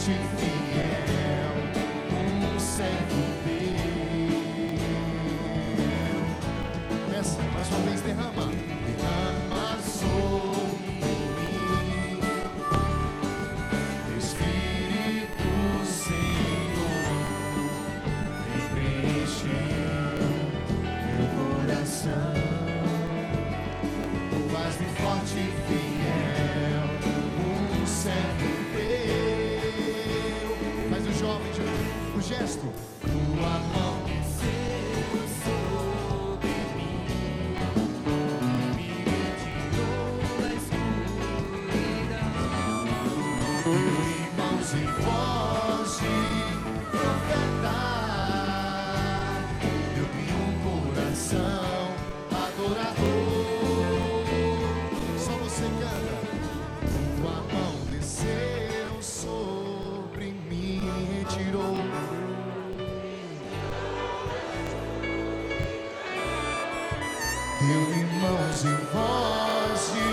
forte e fiel, um servo teu. Peça, mais uma vez, derrama sobre mim, Espírito Senhor, vem preencher meu coração, faz-me forte e fiel, um servo teu. Faz o jovem, o gesto. Tua mão desceu sobre mim, me retirou da escuridão, irmãos e voz de profeta, deu-me um coração adorador. Só você canta. Tua mão desceu sobre mim, retirou. Deu-me mãos e voz de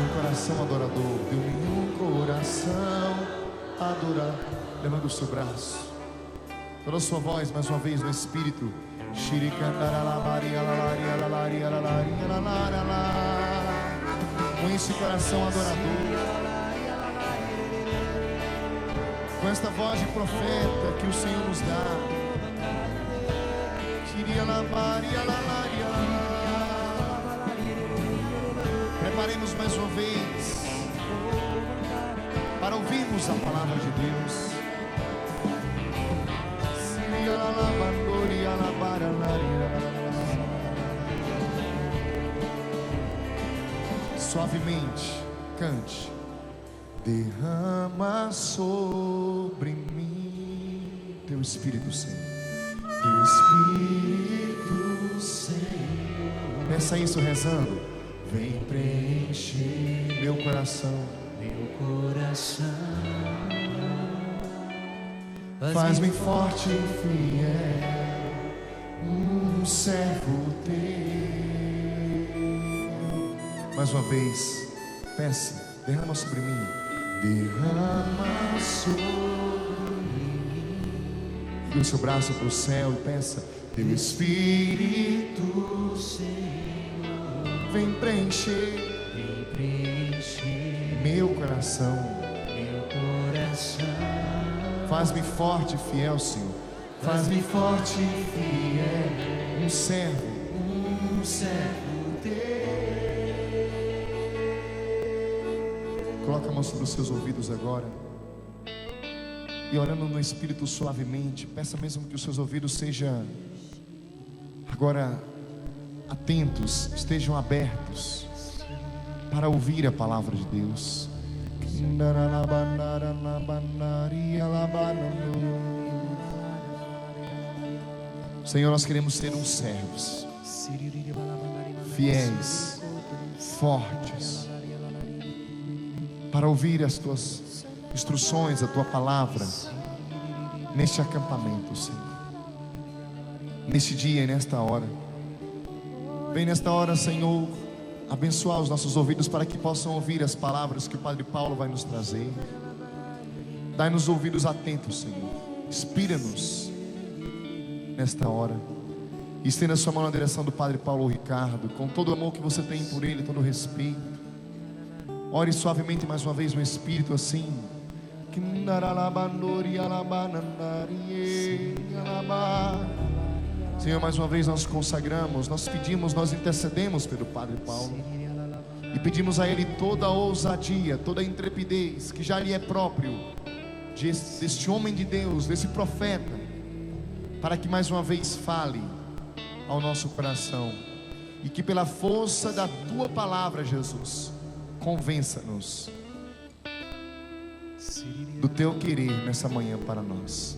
um coração adorador. Deu-me um coração adorador. Levanta o seu braço, toda a sua voz, mais uma vez no Espírito. Com esse coração adorador, com esta voz de profeta que o Senhor nos dá. Preparemos mais uma vez para ouvirmos a palavra de Deus. Suavemente cante. Derrama sobre mim teu Espírito Senhor, teu Espírito Senhor. Peça isso rezando. Vem preencher meu coração, faz-me forte e fiel, um servo teu. Mais uma vez, peça, derrama sobre mim. Derrama sobre mim. E o seu braço para o céu e peça. Teu Espírito Senhor, vem preencher meu coração, faz-me forte e fiel, Senhor. Faz-me forte e fiel, um servo teu. Coloca a mão sobre os seus ouvidos agora. E orando no Espírito suavemente, peça mesmo que os seus ouvidos sejam agora atentos, estejam abertos para ouvir a palavra de Deus. Senhor, nós queremos ser uns servos fiéis, fortes, para ouvir as tuas instruções, a tua palavra neste acampamento, Senhor, neste dia e nesta hora. Vem nesta hora, Senhor, abençoar os nossos ouvidos para que possam ouvir as palavras que o Padre Paulo vai nos trazer. Dai-nos ouvidos atentos, Senhor. Inspira-nos nesta hora. Estenda a sua mão na direção do Padre Paulo Ricardo, com todo o amor que você tem por ele, todo o respeito. Ore suavemente mais uma vez no Espírito, assim. Senhor, mais uma vez nós consagramos, nós pedimos, nós intercedemos pelo Padre Paulo e pedimos a ele toda a ousadia, toda a intrepidez que já lhe é próprio deste homem de Deus, desse profeta, para que mais uma vez fale ao nosso coração e que pela força da tua palavra, Jesus, convença-nos do teu querer nessa manhã para nós.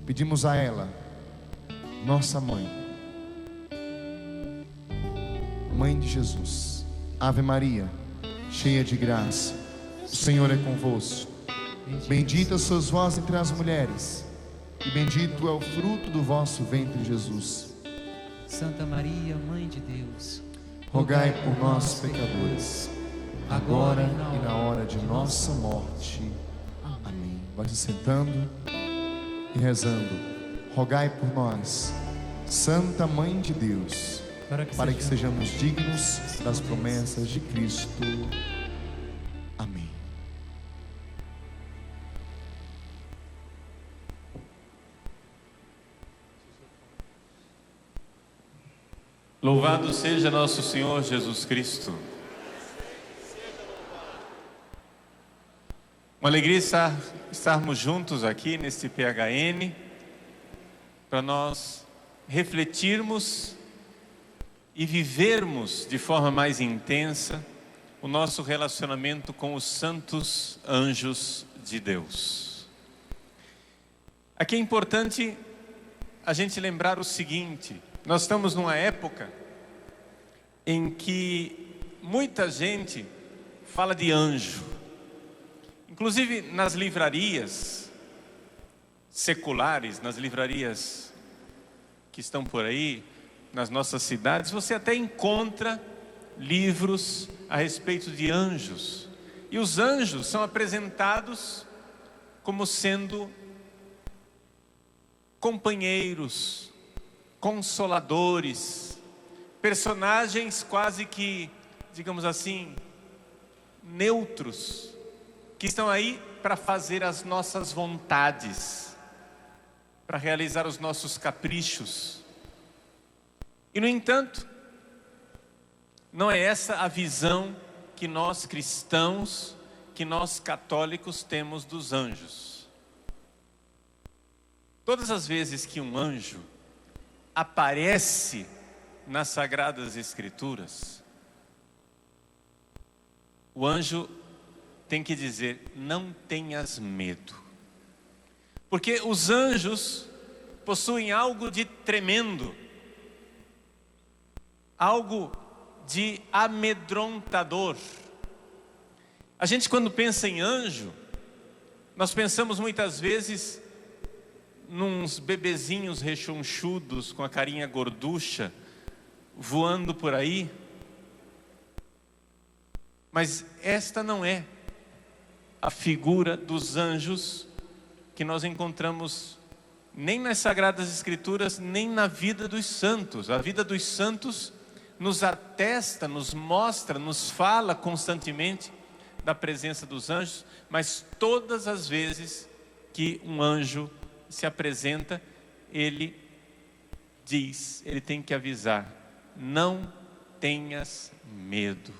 Pedimos a ela, nossa mãe, Mãe de Jesus, Ave Maria, cheia de graça, o Senhor é convosco. Bendita sois vós entre as mulheres, e bendito é o fruto do vosso ventre, Jesus. Santa Maria, Mãe de Deus, rogai por nós, pecadores, agora e na hora de nossa morte. Amém. Vai se sentando e rezando. Rogai por nós, Santa Mãe de Deus, para que sejamos dignos das promessas de Cristo. Amém. Louvado seja nosso Senhor Jesus Cristo. Uma alegria estarmos juntos aqui neste PHN, para nós refletirmos e vivermos de forma mais intensa o nosso relacionamento com os santos anjos de Deus. Aqui é importante a gente lembrar o seguinte: nós estamos numa época em que muita gente fala de anjo. Inclusive nas livrarias seculares, nas livrarias que estão por aí, nas nossas cidades, você até encontra livros a respeito de anjos. E os anjos são apresentados como sendo companheiros, consoladores, personagens quase que, digamos assim, neutros, que estão aí para fazer as nossas vontades, para realizar os nossos caprichos. E no entanto, não é essa a visão que nós cristãos, que nós católicos temos dos anjos. Todas as vezes que um anjo aparece nas Sagradas Escrituras, o anjo tem que dizer: não tenhas medo. Porque os anjos possuem algo de tremendo, algo de amedrontador. A gente, quando pensa em anjo, nós pensamos muitas vezes nos bebezinhos rechonchudos com a carinha gorducha voando por aí, mas esta não é a figura dos anjos que nós encontramos nem nas Sagradas Escrituras, nem na vida dos santos. A vida dos santos nos atesta, nos mostra, nos fala constantemente da presença dos anjos, mas todas as vezes que um anjo se apresenta, ele diz, ele tem que avisar: não tenhas medo.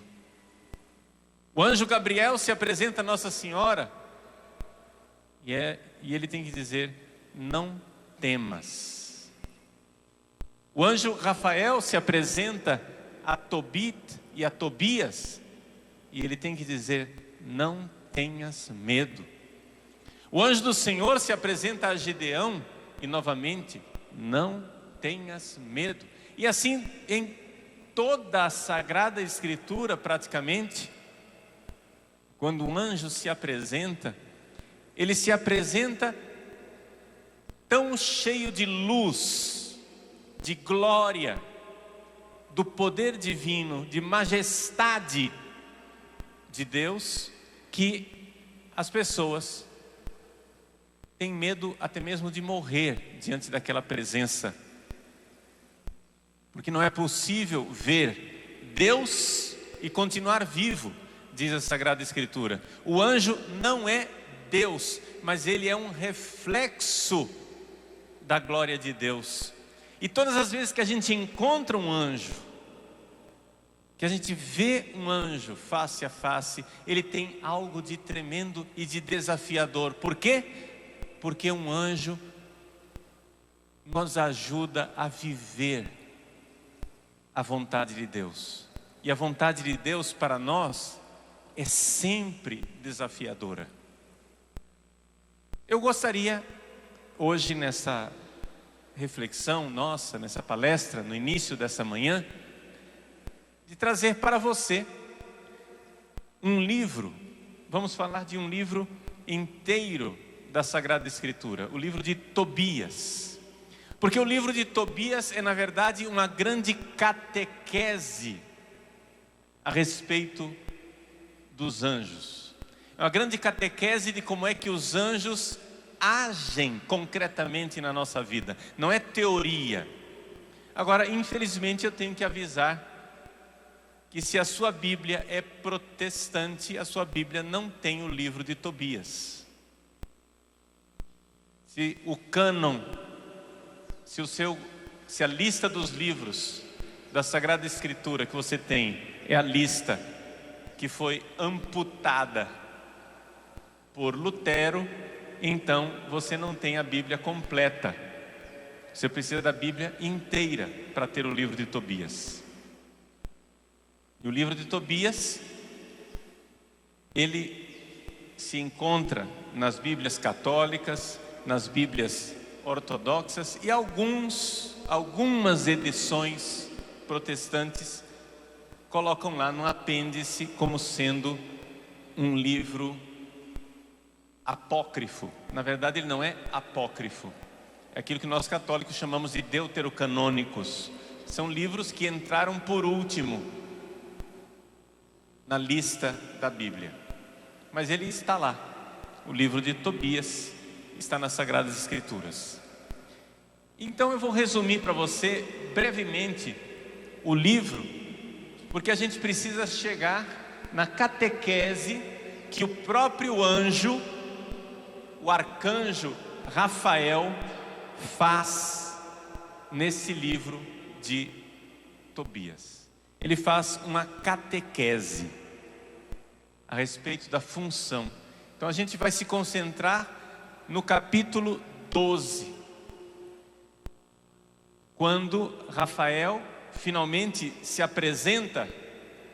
O anjo Gabriel se apresenta a Nossa Senhora e ele tem que dizer: não temas. O anjo Rafael se apresenta a Tobit e a Tobias e ele tem que dizer: não tenhas medo. O anjo do Senhor se apresenta a Gideão e novamente: não tenhas medo. E assim em toda a Sagrada Escritura, praticamente, quando um anjo se apresenta, ele se apresenta tão cheio de luz, de glória, do poder divino, de majestade de Deus, que as pessoas têm medo até mesmo de morrer diante daquela presença. Porque não é possível ver Deus e continuar vivo, diz a Sagrada Escritura. O anjo não é Deus, mas ele é um reflexo da glória de Deus. E todas as vezes que a gente encontra um anjo, que a gente vê um anjo face a face, ele tem algo de tremendo e de desafiador. Por quê? Porque um anjo nos ajuda a viver a vontade de Deus. E a vontade de Deus para nós é sempre desafiadora. Eu gostaria hoje, nessa reflexão nossa, nessa palestra, no início dessa manhã, de trazer para você um livro. Vamos falar de um livro inteiro da Sagrada Escritura, o livro de Tobias. Porque o livro de Tobias é, na verdade, uma grande catequese a respeito dos anjos. É uma grande catequese de como é que os anjos agem concretamente na nossa vida. Não é teoria. Agora, infelizmente, eu tenho que avisar que se a sua Bíblia é protestante, a sua Bíblia não tem o livro de Tobias. Se o cânon, se a lista dos livros da Sagrada Escritura que você tem é a lista que foi amputada por Lutero, então você não tem a Bíblia completa. Você precisa da Bíblia inteira para ter o livro de Tobias. E o livro de Tobias, ele se encontra nas Bíblias católicas, nas Bíblias ortodoxas e algumas edições protestantes colocam lá no apêndice como sendo um livro apócrifo. Na verdade, ele não é apócrifo. É aquilo que nós católicos chamamos de deuterocanônicos. São livros que entraram por último na lista da Bíblia. Mas ele está lá. O livro de Tobias está nas Sagradas Escrituras. Então eu vou resumir para você brevemente o livro, porque a gente precisa chegar na catequese que o próprio anjo, o arcanjo Rafael, faz nesse livro de Tobias. Ele faz uma catequese a respeito da função. Então a gente vai se concentrar no capítulo 12, quando Rafael finalmente se apresenta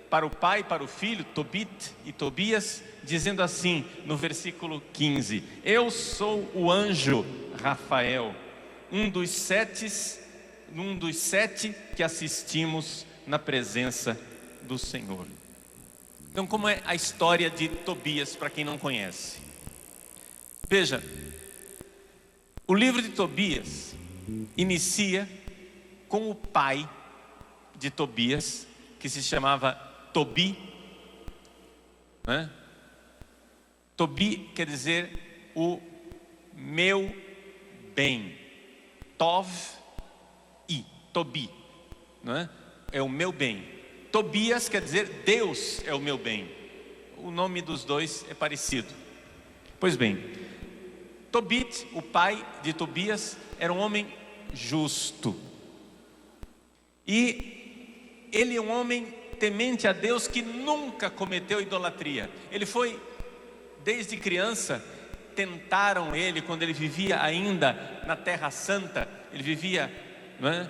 para o pai, para o filho, Tobit e Tobias, dizendo assim no versículo 15: eu sou o anjo Rafael, um dos sete que assistimos na presença do Senhor. Então, como é a história de Tobias, para quem não conhece? Veja, o livro de Tobias inicia com o pai de Tobias, que se chamava Tobi, né? Tobi quer dizer o meu bem. Tobi, né? É o meu bem. Tobias quer dizer Deus é o meu bem. O nome dos dois é parecido. Pois bem, Tobit, o pai de Tobias, era um homem justo. E ele é um homem temente a Deus que nunca cometeu idolatria. Ele foi, desde criança, tentaram ele quando ele vivia ainda na Terra Santa. Ele vivia, não é?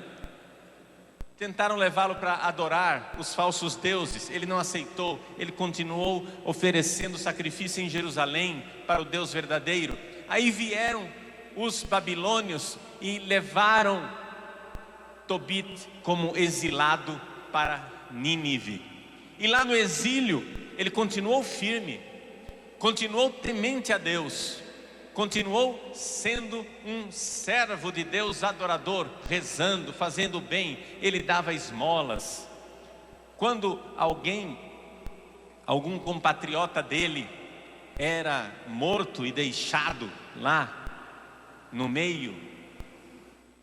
Tentaram levá-lo para adorar os falsos deuses. Ele não aceitou. Ele continuou oferecendo sacrifício em Jerusalém para o Deus verdadeiro. Aí vieram os babilônios e levaram Tobit como exilado para Nínive. E lá no exílio ele continuou firme, continuou temente a Deus, continuou sendo um servo de Deus adorador, rezando, fazendo o bem. Ele dava esmolas. Quando algum compatriota dele era morto e deixado lá no meio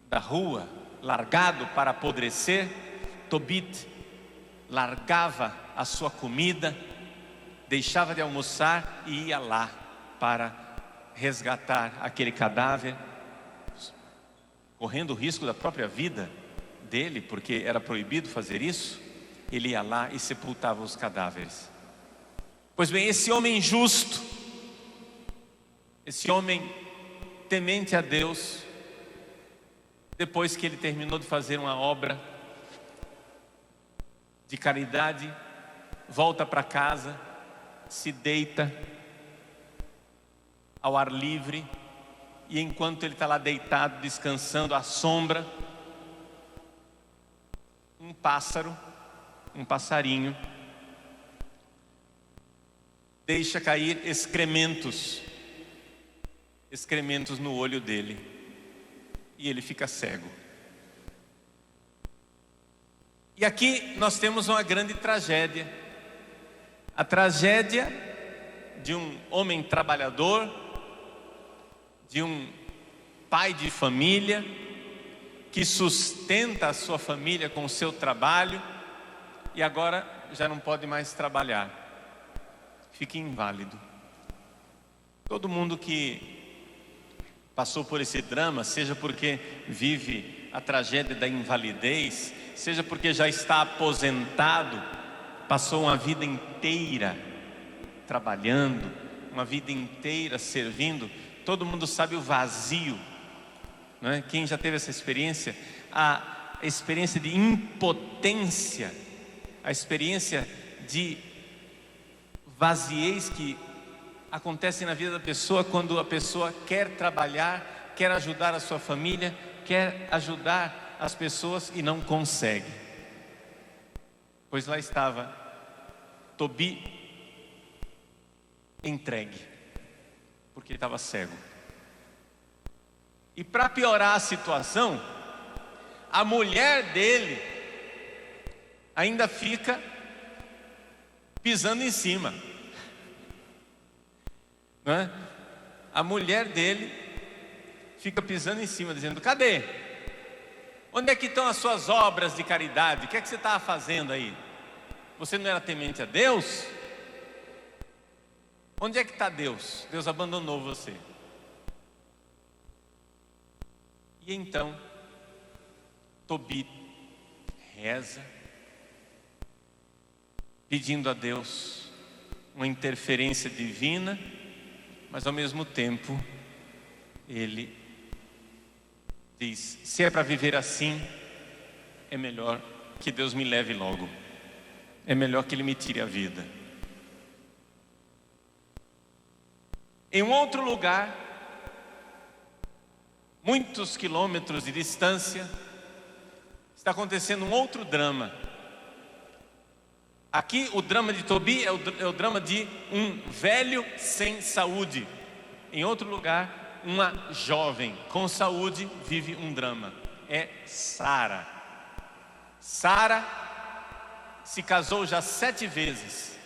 da rua, largado para apodrecer, Tobit largava a sua comida, deixava de almoçar e ia lá para resgatar aquele cadáver, correndo o risco da própria vida dele, porque era proibido fazer isso. Ele ia lá e sepultava os cadáveres. Pois bem, esse homem justo, esse homem temente a Deus, depois que ele terminou de fazer uma obra de caridade, volta para casa, se deita ao ar livre, e enquanto ele está lá deitado, descansando à sombra, um passarinho, deixa cair excrementos no olho dele, e ele fica cego. E aqui nós temos uma grande tragédia. A tragédia de um homem trabalhador, de um pai de família, que sustenta a sua família com o seu trabalho e agora já não pode mais trabalhar, fica inválido. Todo mundo que passou por esse drama, seja porque vive a tragédia da invalidez, seja porque já está aposentado, passou uma vida inteira trabalhando, uma vida inteira servindo, todo mundo sabe o vazio, não é? Quem já teve essa experiência, a experiência de impotência, a experiência de vaziez que acontece na vida da pessoa quando a pessoa quer trabalhar, quer ajudar a sua família, quer ajudar as pessoas e não consegue. Pois lá estava Tobi entregue, porque estava cego. E para piorar a situação, a mulher dele ainda fica pisando em cima, não é? A mulher dele fica pisando em cima, dizendo: cadê? Onde é que estão as suas obras de caridade? O que é que você estava fazendo aí? Você não era temente a Deus? Onde é que está Deus? Deus abandonou você. E então Tobi reza, pedindo a Deus uma interferência divina, mas ao mesmo tempo ele diz: se é para viver assim, é melhor que Deus me leve logo, é melhor que Ele me tire a vida. Em um outro lugar, muitos quilômetros de distância, está acontecendo um outro drama. Aqui o drama de Tobi é o drama de um velho sem saúde. Em outro lugar, uma jovem com saúde vive um drama. É Sara. Sara se casou já 7 vezes.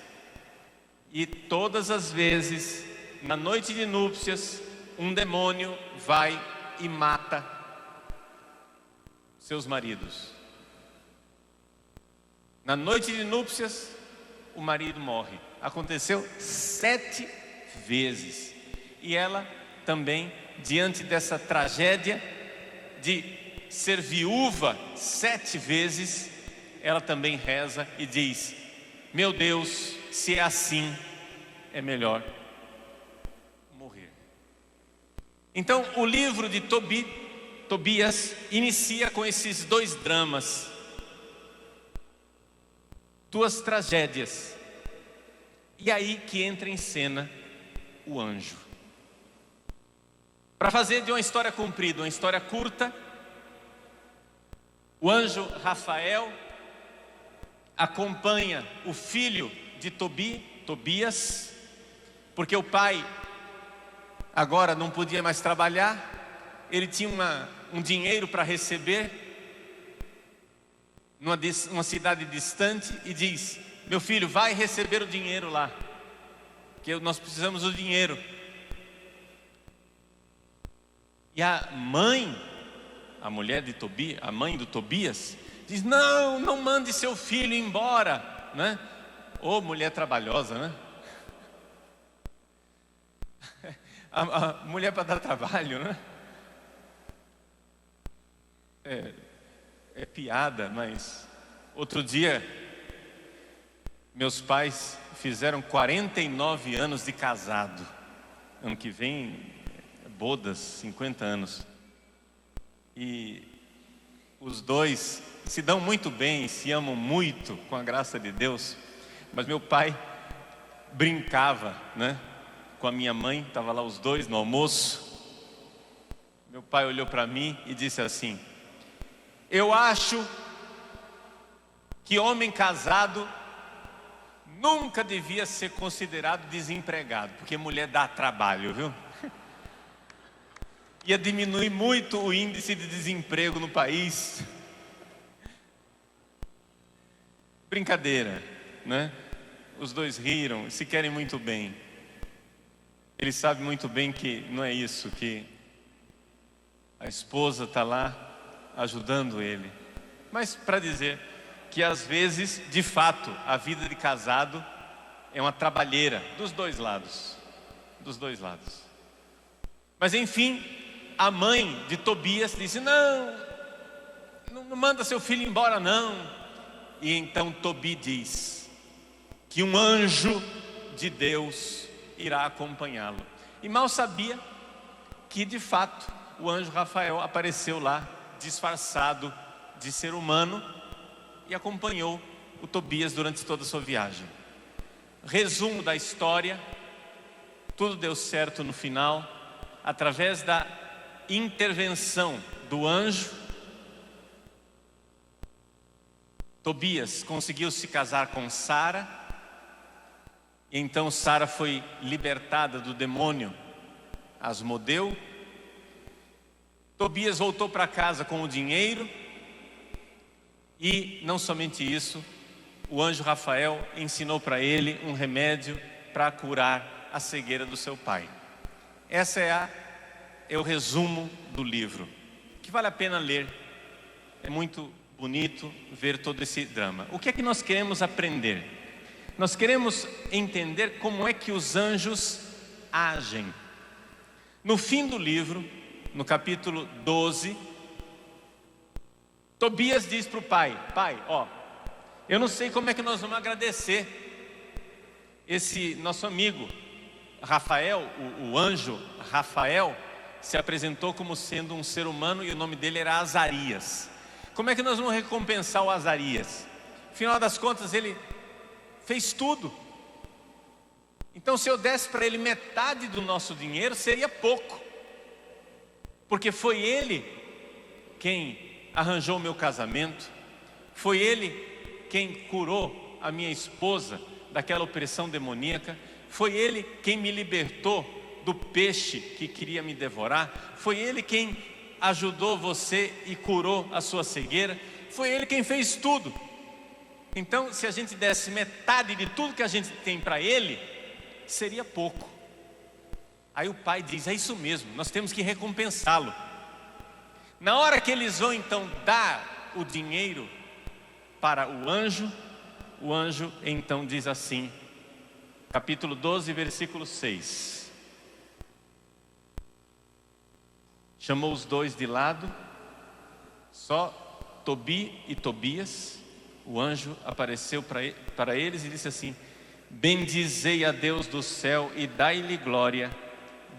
E todas as vezes, na noite de núpcias, um demônio vai e mata seus maridos. Na noite de núpcias, o marido morre. Aconteceu 7 vezes. E ela também, diante dessa tragédia de ser viúva 7 vezes, ela também reza e diz: meu Deus, se é assim, é melhor morrer. Então o livro de Tobias inicia com esses 2 dramas, 2 tragédias. E aí que entra em cena o anjo. Para fazer de uma história comprida uma história curta, o anjo Rafael acompanha o filho de Tobias, porque o pai agora não podia mais trabalhar, ele tinha um dinheiro para receber numa cidade distante, e diz: meu filho, vai receber o dinheiro lá, que nós precisamos do dinheiro. E a mãe, a mulher de Tobias, a mãe do Tobias, diz: não mande seu filho embora, né? Ô, mulher trabalhosa, né? A mulher para dar trabalho, né? É piada, mas outro dia meus pais fizeram 49 anos de casado. Ano que vem, bodas, 50 anos. E os 2 se dão muito bem, se amam muito, com a graça de Deus. Mas meu pai brincava, né, com a minha mãe, estava lá os 2 no almoço. Meu pai olhou para mim e disse assim: eu acho que homem casado nunca devia ser considerado desempregado, porque mulher dá trabalho, viu? Ia diminuir muito o índice de desemprego no país. Brincadeira, né? os dois riram, se querem muito bem. Ele sabe muito bem que não é isso, que a esposa está lá ajudando ele. Mas para dizer que às vezes, de fato, a vida de casado é uma trabalheira dos dois lados. Dos dois lados. Mas enfim, a mãe de Tobias disse: não manda seu filho embora não. E então Tobi diz que um anjo de Deus irá acompanhá-lo. E mal sabia que de fato o anjo Rafael apareceu lá disfarçado de ser humano e acompanhou o Tobias durante toda a sua viagem. Resumo da história: tudo deu certo no final, através da intervenção do anjo. Tobias conseguiu se casar com Sara, e então Sara foi libertada do demônio Asmodeu. Tobias voltou para casa com o dinheiro, e não somente isso, o anjo Rafael ensinou para ele um remédio para curar a cegueira do seu pai. Essa é o resumo do livro, que vale a pena ler. É muito bonito ver todo esse drama. O que é que nós queremos aprender? Nós queremos entender como é que os anjos agem. No fim do livro, no capítulo 12, Tobias diz para o pai: pai, eu não sei como é que nós vamos agradecer esse nosso amigo Rafael. O anjo Rafael se apresentou como sendo um ser humano e o nome dele era Azarias. Como é que nós vamos recompensar o Azarias? Afinal das contas, ele fez tudo. Então, se eu desse para ele metade do nosso dinheiro, seria pouco, porque foi ele quem arranjou o meu casamento, foi ele quem curou a minha esposa daquela opressão demoníaca, foi ele quem me libertou do peixe que queria me devorar, foi ele quem ajudou você e curou a sua cegueira, foi ele quem fez tudo. Então, se a gente desse metade de tudo que a gente tem para ele, seria pouco. Aí o pai diz: é isso mesmo, nós temos que recompensá-lo. Na hora que eles vão então dar o dinheiro para o anjo então diz assim, capítulo 12, versículo 6. Chamou os dois de lado, só Tobi e Tobias. O anjo apareceu para eles e disse assim: bendizei a Deus do céu e dai-lhe glória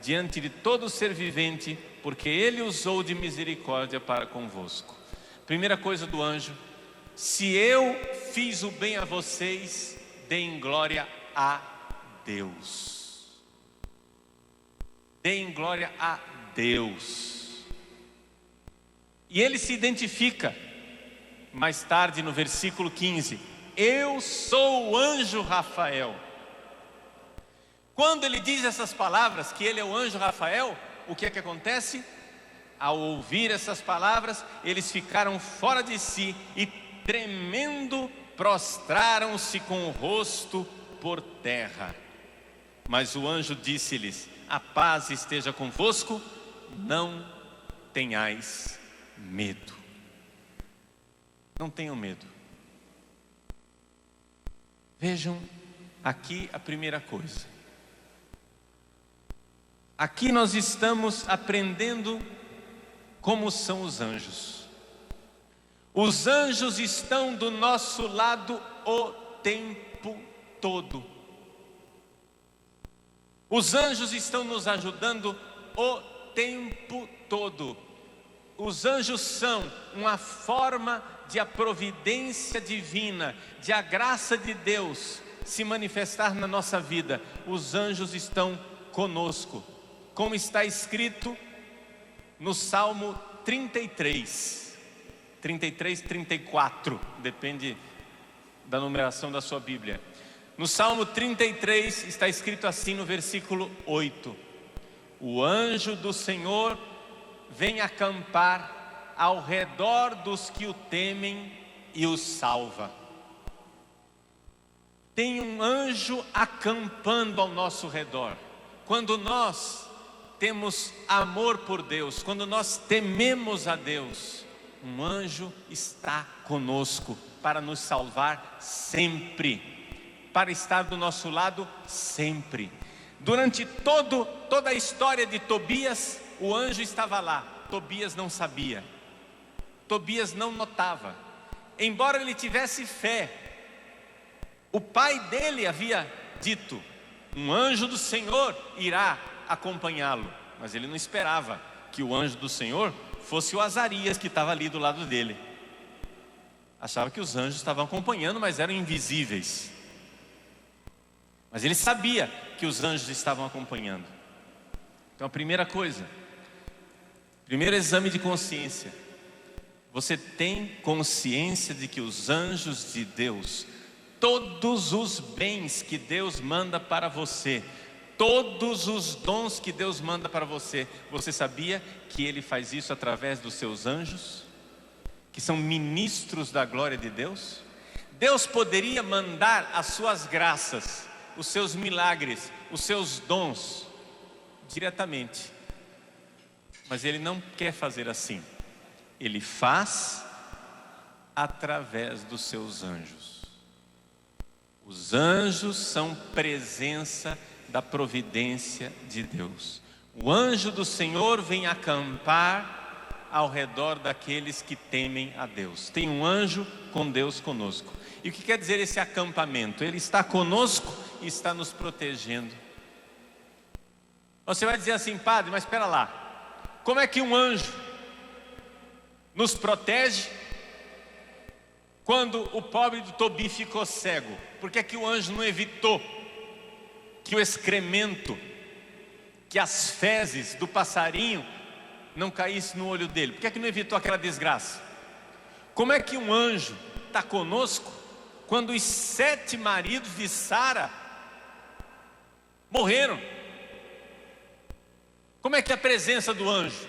diante de todo ser vivente, porque ele usou de misericórdia para convosco. Primeira coisa do anjo: se eu fiz o bem a vocês, deem glória a Deus. Deem glória a Deus. E ele se identifica mais tarde no versículo 15: eu sou o anjo Rafael. Quando ele diz essas palavras, que ele é o anjo Rafael, o que é que acontece? Ao ouvir essas palavras, eles ficaram fora de si e, tremendo, prostraram-se com o rosto por terra. Mas o anjo disse-lhes: a paz esteja convosco, não tenhais medo. Não tenham medo. Vejam aqui a primeira coisa. Aqui nós estamos aprendendo como são os anjos. Os anjos estão do nosso lado o tempo todo. Os anjos estão nos ajudando o tempo todo. Os anjos são uma forma de a providência divina, de a graça de Deus se manifestar na nossa vida. Os anjos estão conosco, como está escrito no Salmo 33, 34, depende da numeração da sua Bíblia. No Salmo 33 está escrito assim no versículo 8: o anjo do Senhor vem acampar ao redor dos que o temem e os salva. tem um anjo acampando ao nosso redor. Quando nós temos amor por Deus, quando nós tememos a Deus, um anjo está conosco para nos salvar sempre, para estar do nosso lado sempre. Durante toda a história de Tobias, o anjo estava lá. Tobias não sabia, Tobias não notava, embora ele tivesse fé. O pai dele havia dito: um anjo do Senhor irá acompanhá-lo. Mas ele não esperava que o anjo do Senhor fosse o Azarias que estava ali do lado dele. Achava que os anjos estavam acompanhando, mas eram invisíveis. Mas ele sabia que os anjos estavam acompanhando. Então a primeira coisa, primeiro exame de consciência: você tem consciência de que os anjos de Deus, todos os bens que Deus manda para você, todos os dons que Deus manda para você, você sabia que Ele faz isso através dos seus anjos, que são ministros da glória de Deus? Deus poderia mandar as suas graças, os seus milagres, os seus dons diretamente, mas Ele não quer fazer assim. Ele faz através dos seus anjos. Os anjos são presença da providência de Deus. O anjo do Senhor vem acampar ao redor daqueles que temem a Deus. Tem um anjo com Deus conosco. E o que quer dizer esse acampamento? Ele está conosco e está nos protegendo. Você vai dizer assim: padre, mas espera lá, como é que um anjo nos protege quando o pobre do Tobi ficou cego? Por que é que o anjo não evitou que o excremento, que as fezes do passarinho não caísse no olho dele? Por que é que não evitou aquela desgraça? Como é que um anjo está conosco quando os 7 maridos de Sara morreram? Como é que é a presença do anjo?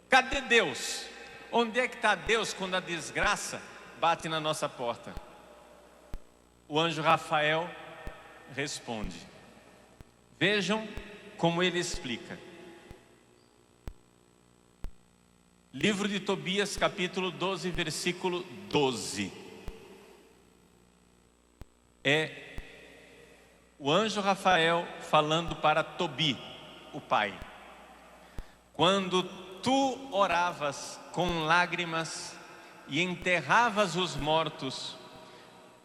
Cadê Deus? Onde é que está Deus quando a desgraça bate na nossa porta? O anjo Rafael responde. Vejam como ele explica. Livro de Tobias, capítulo 12, versículo 12. É o anjo Rafael falando para Tobi, o pai. Quando tu oravas com lágrimas e enterravas os mortos,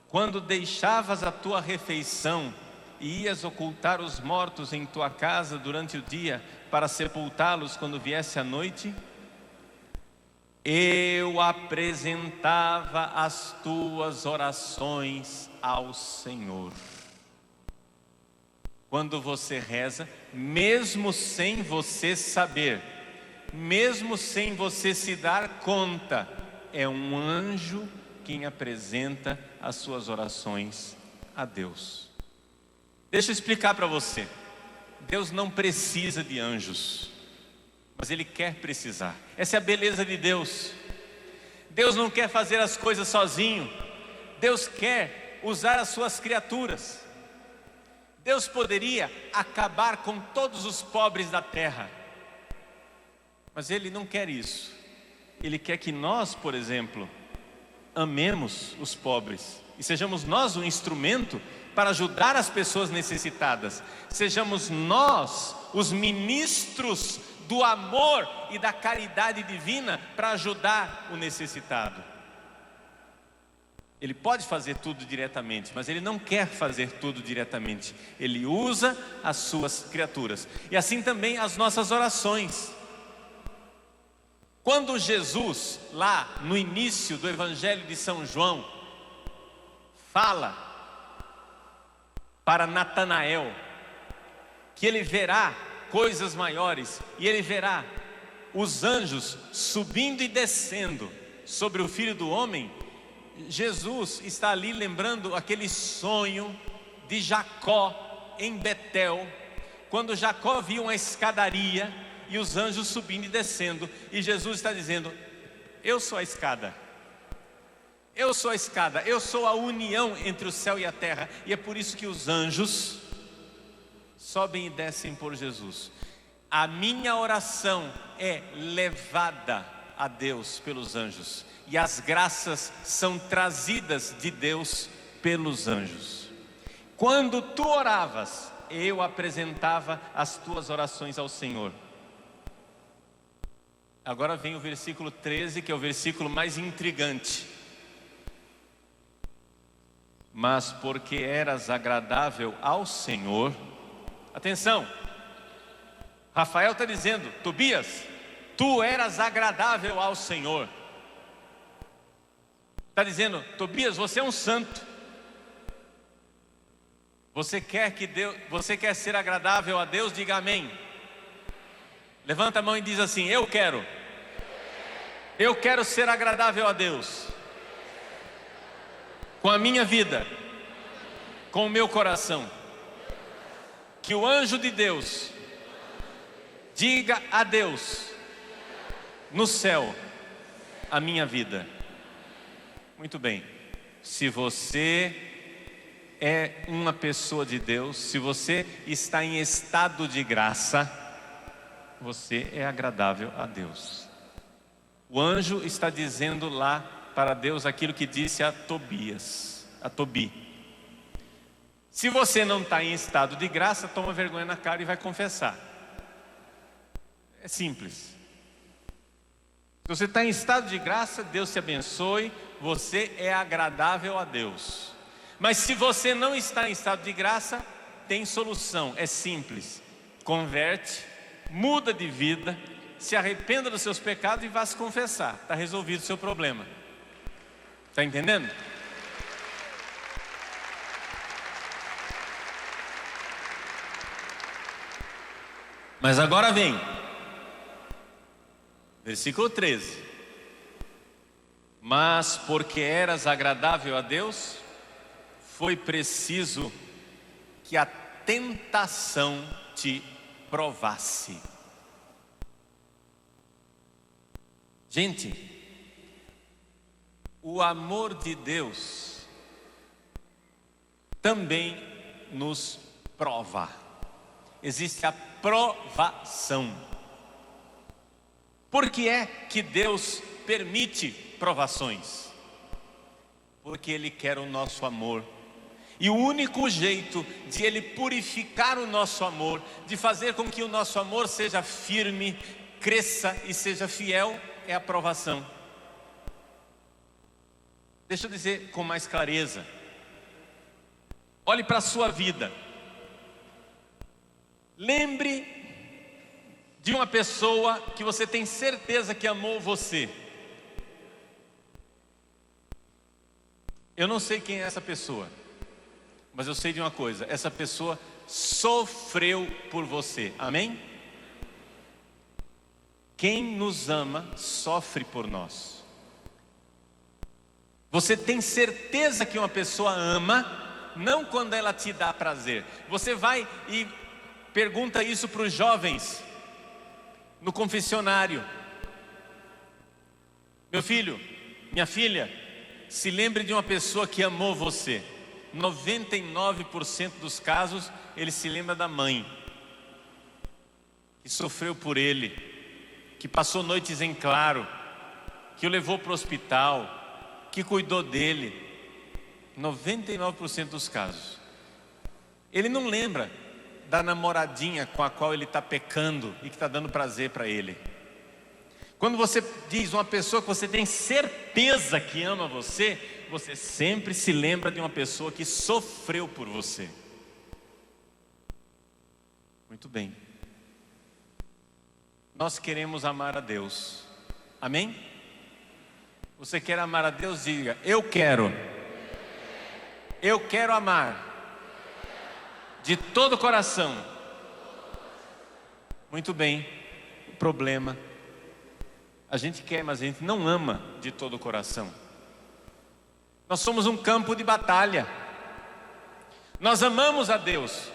quando deixavas a tua refeição e ias ocultar os mortos em tua casa durante o dia para sepultá-los quando viesse a noite, eu apresentava as tuas orações ao Senhor. Quando você reza, mesmo sem você saber, mesmo sem você se dar conta, é um anjo quem apresenta as suas orações a Deus. Deixa eu explicar para você. Deus não precisa de anjos, mas Ele quer precisar. Essa é a beleza de Deus. Deus não quer fazer as coisas sozinho. Deus quer usar as suas criaturas. Deus poderia acabar com todos os pobres da terra, mas Ele não quer isso. Ele quer que nós, por exemplo, amemos os pobres e sejamos nós um instrumento para ajudar as pessoas necessitadas. Sejamos nós os ministros do amor e da caridade divina para ajudar o necessitado. Ele pode fazer tudo diretamente, mas Ele não quer fazer tudo diretamente. Ele usa as suas criaturas. E assim também as nossas orações. Quando Jesus, lá no início do Evangelho de São João, fala para Natanael que ele verá coisas maiores, e ele verá os anjos subindo e descendo sobre o Filho do Homem, Jesus está ali lembrando aquele sonho de Jacó em Betel, quando Jacó viu uma escadaria e os anjos subindo e descendo, e Jesus está dizendo: eu sou a escada, Eu sou a escada, eu sou a união entre o céu e a terra. E é por isso que os anjos sobem e descem por Jesus. A minha oração é levada a Deus pelos anjos, e as graças são trazidas de Deus pelos anjos. Quando tu oravas, eu apresentava as tuas orações ao Senhor. Agora vem o versículo 13, que é o versículo mais intrigante. Mas porque eras agradável ao Senhor. Atenção, Rafael está dizendo: Tobias, tu eras agradável ao Senhor. Está dizendo: Tobias, você é um santo. Você quer ser agradável a Deus? Diga amém. Levanta a mão e diz assim: eu quero ser agradável a Deus, com a minha vida, com o meu coração. Que o anjo de Deus diga a Deus no céu a minha vida. Muito bem. Se você é uma pessoa de Deus, se você está em estado de graça, você é agradável a Deus. O anjo está dizendo lá para Deus aquilo que disse a Tobi. Se você não está em estado de graça, toma vergonha na cara e vai confessar. É simples. Se você está em estado de graça, Deus te abençoe, você é agradável a Deus. Mas se você não está em estado de graça, tem solução, é simples. Converte, muda de vida, se arrependa dos seus pecados e vá se confessar. Está resolvido o seu problema. Está entendendo? Mas agora vem, versículo 13. Mas porque eras agradável a Deus, foi preciso que a tentação te provasse. Gente, o amor de Deus também nos prova. Existe a provação. Por que é que Deus permite provações? Porque Ele quer o nosso amor. E o único jeito de Ele purificar o nosso amor, de fazer com que o nosso amor seja firme, cresça e seja fiel, é a provação. Deixa eu dizer com mais clareza. Olhe para a sua vida. Lembre de uma pessoa que você tem certeza que amou você. Eu não sei quem é essa pessoa, mas eu sei de uma coisa: essa pessoa sofreu por você. Amém? Quem nos ama sofre por nós. Você tem certeza que uma pessoa ama, não quando ela te dá prazer. Você vai e pergunta isso para os jovens no confessionário: meu filho, minha filha, se lembre de uma pessoa que amou você. 99% dos casos ele se lembra da mãe, que sofreu por ele, que passou noites em claro, que o levou para o hospital, que cuidou dele. 99% dos casos. Ele não lembra da namoradinha com a qual ele está pecando e que está dando prazer para ele. Quando você diz uma pessoa que você tem certeza que ama você, você sempre se lembra de uma pessoa que sofreu por você. Muito bem. Nós queremos amar a Deus. Amém? Você quer amar a Deus? Diga: eu quero. Eu quero amar de todo o coração. Muito bem. O problema: a gente quer, mas a gente não ama de todo o coração. Nós somos um campo de batalha. Nós amamos a Deus,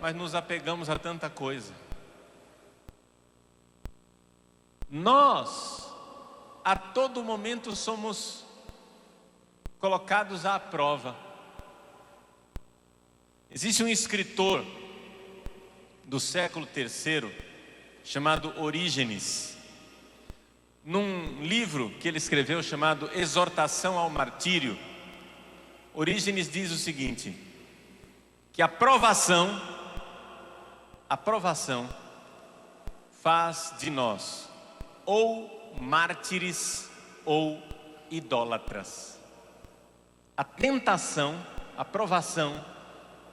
mas nos apegamos a tanta coisa. Nós, a todo momento, somos colocados à prova. Existe um escritor do século III chamado Orígenes. Num livro que ele escreveu chamado Exortação ao Martírio, Orígenes diz o seguinte: que a provação faz de nós ou mártires ou idólatras. A tentação, a provação,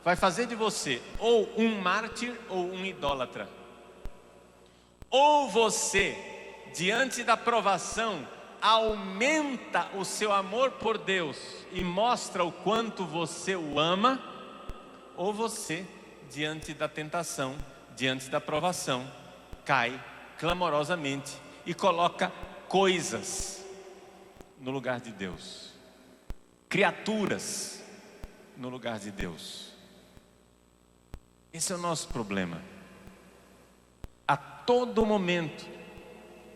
vai fazer de você ou um mártir ou um idólatra. Ou você, diante da provação, aumenta o seu amor por Deus e mostra o quanto você o ama, ou você, diante da tentação, diante da provação, cai clamorosamente e coloca coisas no lugar de Deus, criaturas no lugar de Deus. Esse é o nosso problema. A todo momento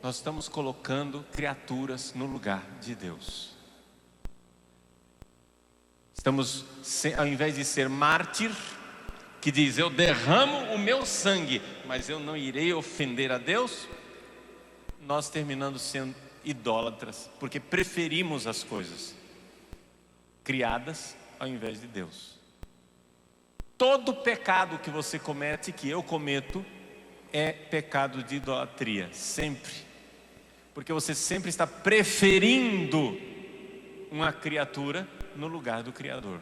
nós estamos colocando criaturas no lugar de Deus. Estamos, ao invés de ser mártir, que diz: eu derramo o meu sangue, mas eu não irei ofender a Deus, nós terminando sendo idólatras, porque preferimos as coisas criadas ao invés de Deus. Todo pecado que você comete, que eu cometo, é pecado de idolatria, sempre. Porque você sempre está preferindo uma criatura no lugar do Criador.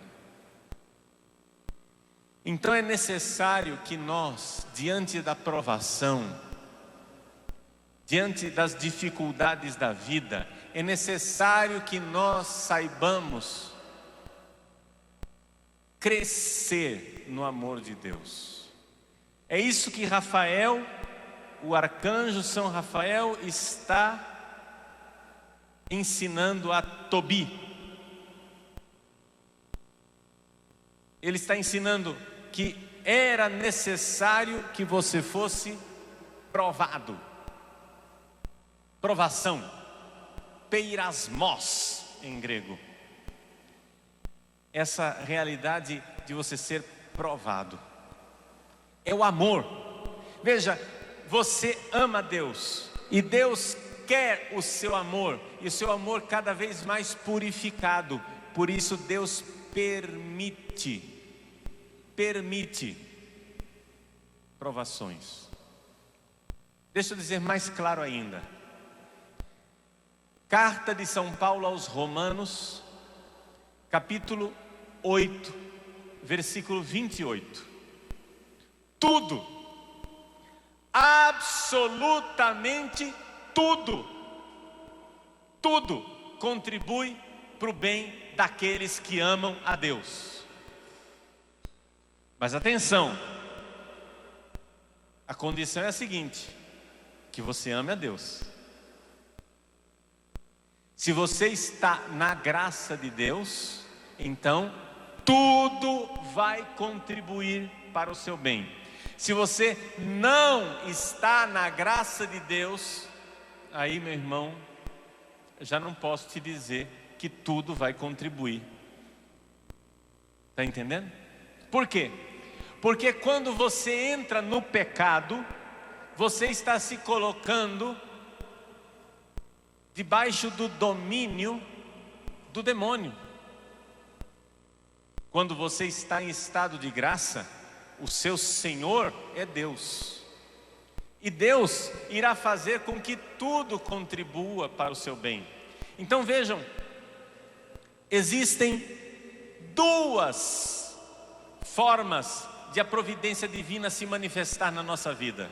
Então é necessário que nós, diante da provação, diante das dificuldades da vida, é necessário que nós saibamos crescer no amor de Deus. É isso que Rafael, o arcanjo São Rafael, está ensinando a Tobi. Ele está ensinando que era necessário que você fosse provado. Provação, peirasmos em grego. Essa realidade de você ser provado. É o amor. Veja, você ama Deus e Deus quer o seu amor, e o seu amor cada vez mais purificado. Por isso Deus permite provações. Deixa eu dizer mais claro ainda. Carta de São Paulo aos Romanos, capítulo 8, versículo 28. Tudo, absolutamente tudo contribui para o bem daqueles que amam a Deus. Mas atenção, a condição é a seguinte: que você ame a Deus. Se você está na graça de Deus, então tudo vai contribuir para o seu bem. Se você não está na graça de Deus, aí, meu irmão, já não posso te dizer que tudo vai contribuir. Está entendendo? Por quê? Porque quando você entra no pecado, você está se colocando debaixo do domínio do demônio. Quando você está em estado de graça, o seu Senhor é Deus. E Deus irá fazer com que tudo contribua para o seu bem. Então vejam, existem duas formas de a providência divina se manifestar na nossa vida.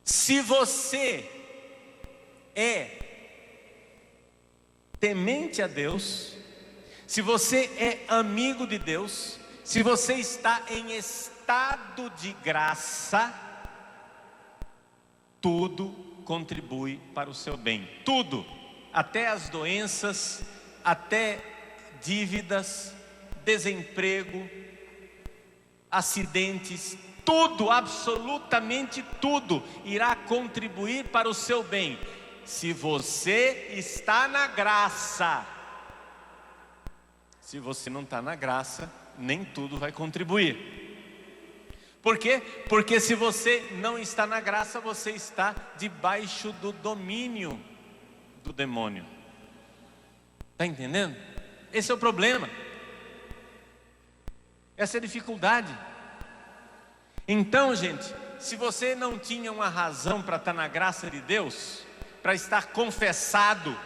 Se você é temente a Deus, se você é amigo de Deus, se você está em estado de graça, tudo contribui para o seu bem. Tudo, até as doenças, até dívidas, desemprego, acidentes, tudo, absolutamente tudo, irá contribuir para o seu bem. Se você está na graça, Se você não está na graça, nem tudo vai contribuir. Por quê? Porque se você não está na graça, você está debaixo do domínio do demônio. Está entendendo? Esse é o problema. Essa é a dificuldade. Então, gente, se você não tinha uma razão para estar na graça de Deus, para estar confessado,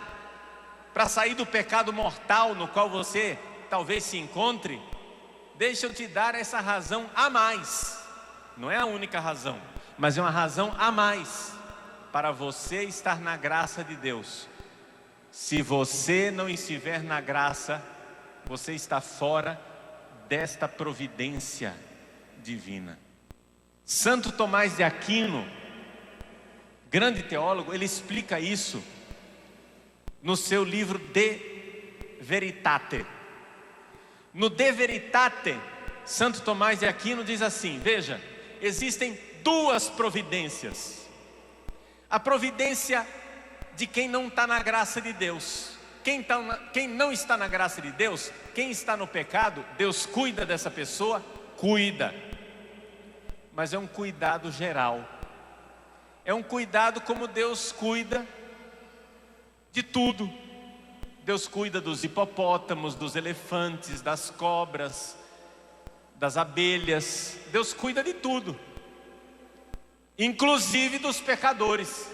para sair do pecado mortal no qual você talvez se encontre, deixa eu te dar essa razão a mais. Não é a única razão, mas é uma razão a mais para você estar na graça de Deus. Se você não estiver na graça, você está fora desta providência divina. Santo Tomás de Aquino, grande teólogo, ele explica isso no seu livro De Veritate. No De Veritate, Santo Tomás de Aquino diz assim: veja, existem duas providências. A providência de quem não está na graça de Deus. Quem não está na graça de Deus, quem está no pecado, Deus cuida dessa pessoa, cuida. Mas é um cuidado geral. É um cuidado como Deus cuida de tudo. Deus cuida dos hipopótamos, dos elefantes, das cobras, das abelhas. Deus cuida de tudo, inclusive dos pecadores.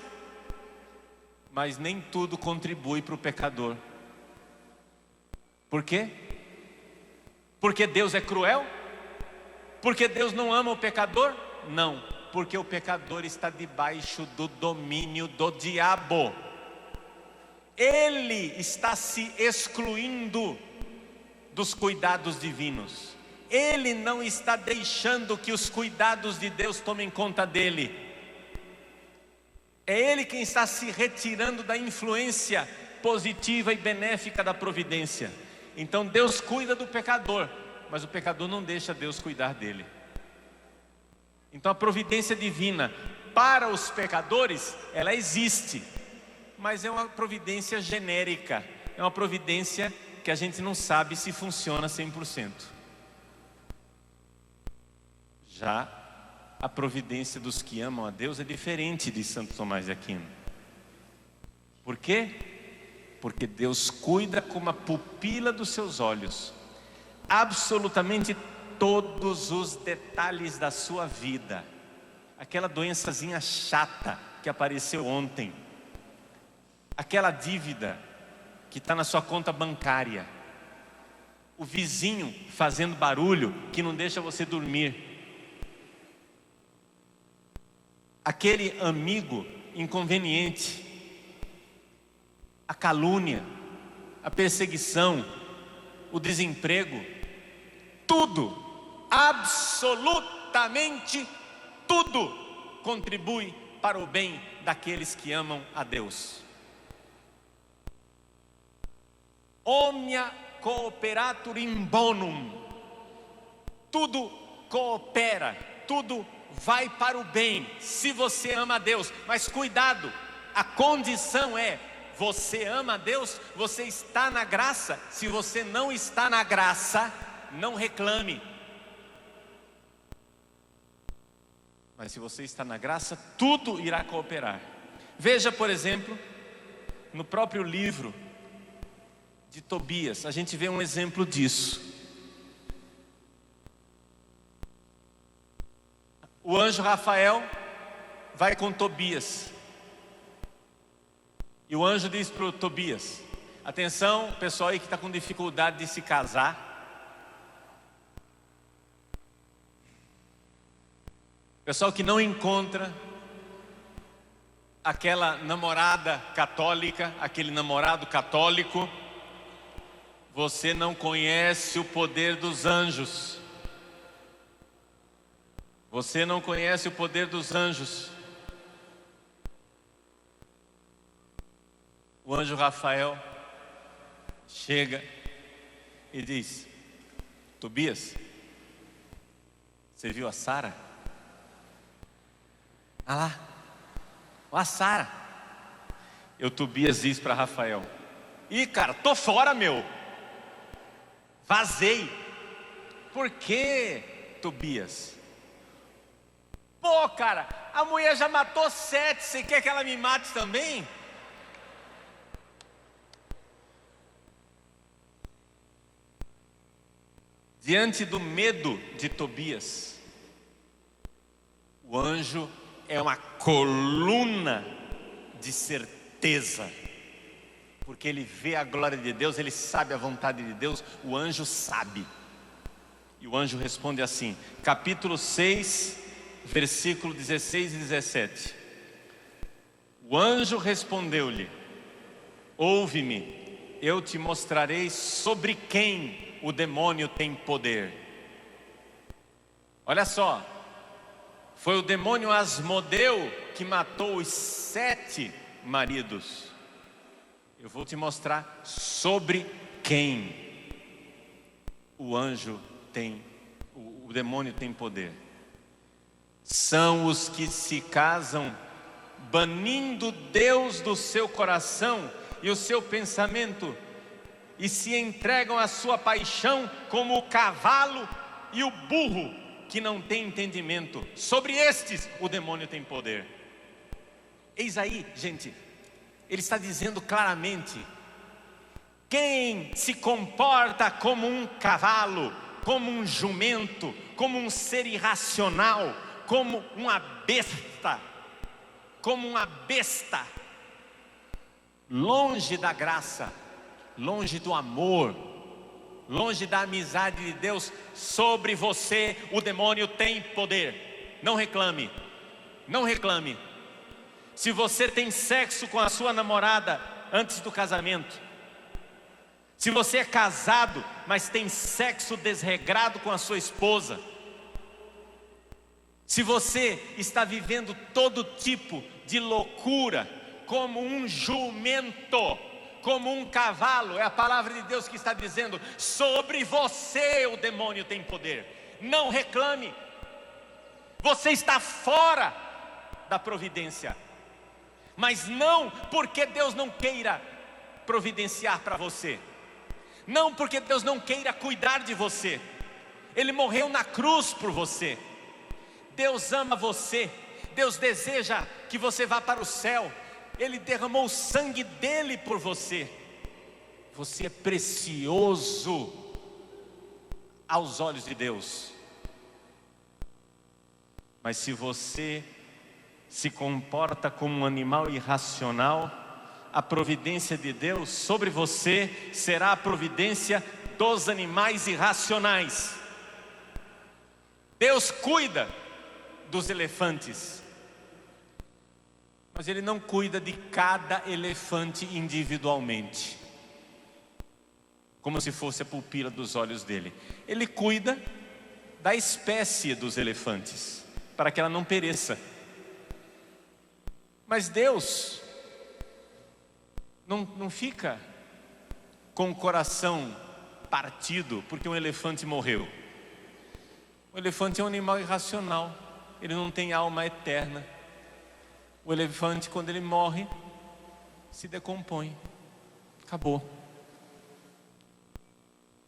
Mas nem tudo contribui para o pecador. Por quê? Porque Deus é cruel? Porque Deus não ama o pecador? Não, porque o pecador está debaixo do domínio do diabo. Ele está se excluindo dos cuidados divinos. Ele não está deixando que os cuidados de Deus tomem conta dele. É ele quem está se retirando da influência positiva e benéfica da providência. Então Deus cuida do pecador, mas o pecador não deixa Deus cuidar dele. Então a providência divina para os pecadores, ela existe, mas é uma providência genérica. É uma providência que a gente não sabe se funciona 100%. Já a providência dos que amam a Deus é diferente de Santo Tomás de Aquino. Por quê? Porque Deus cuida como a pupila dos seus olhos, absolutamente todos os detalhes da sua vida. Aquela doençazinha chata que apareceu ontem, aquela dívida que está na sua conta bancária, o vizinho fazendo barulho que não deixa você dormir, aquele amigo inconveniente, a calúnia, a perseguição, o desemprego, tudo, absolutamente tudo contribui para o bem daqueles que amam a Deus. Omnia cooperatur in bonum. Tudo coopera, tudo vai para o bem, se você ama a Deus. Mas cuidado, a condição é: você ama a Deus, você está na graça. Se você não está na graça, não reclame. Mas se você está na graça, tudo irá cooperar. Veja, por exemplo, no próprio livro de Tobias, a gente vê um exemplo disso. O anjo Rafael vai com Tobias. E o anjo diz para o Tobias: atenção, pessoal aí que está com dificuldade de se casar. Pessoal que não encontra aquela namorada católica, aquele namorado católico. Você não conhece o poder dos anjos. Você não conhece o poder dos anjos. O anjo Rafael chega e diz: Tobias, você viu a Sara? Ah lá, a Sara. E o Tobias diz para Rafael: ih, cara, tô fora, meu. Vazei. Por quê, Tobias? Pô, cara, a mulher já matou 7, você quer que ela me mate também? Diante do medo de Tobias, o anjo é uma coluna de certeza, porque ele vê a glória de Deus, ele sabe a vontade de Deus, o anjo sabe. E o anjo responde assim, capítulo 6, versículo 16 e 17. O anjo respondeu-lhe: ouve-me, eu te mostrarei sobre quem o demônio tem poder. Olha só, foi o demônio Asmodeu que matou os 7 maridos. Eu vou te mostrar sobre quem o anjo tem, o demônio tem poder. São os que se casam banindo Deus do seu coração e o seu pensamento, e se entregam à sua paixão como o cavalo e o burro que não tem entendimento. Sobre estes o demônio tem poder. Eis aí, gente, ele está dizendo claramente: quem se comporta como um cavalo, como um jumento, como um ser irracional, como uma besta, longe da graça, longe do amor, longe da amizade de Deus, sobre você o demônio tem poder. Não reclame, não reclame. Se você tem sexo com a sua namorada antes do casamento, se você é casado, mas tem sexo desregrado com a sua esposa, se você está vivendo todo tipo de loucura, como um jumento, como um cavalo, é a palavra de Deus que está dizendo: sobre você o demônio tem poder. Não reclame, você está fora da providência, mas não porque Deus não queira providenciar para você, não porque Deus não queira cuidar de você. Ele morreu na cruz por você. Deus ama você, Deus deseja que você vá para o céu. Ele derramou o sangue dele por você. Você é precioso aos olhos de Deus. Mas se você se comporta como um animal irracional, a providência de Deus sobre você será a providência dos animais irracionais. Deus cuida dos elefantes, mas Ele não cuida de cada elefante individualmente, como se fosse a pupila dos olhos dele. Ele cuida da espécie dos elefantes, para que ela não pereça. Mas Deus não fica com o coração partido porque um elefante morreu. O elefante é um animal irracional, ele não tem alma eterna. O elefante, quando ele morre, se decompõe. Acabou.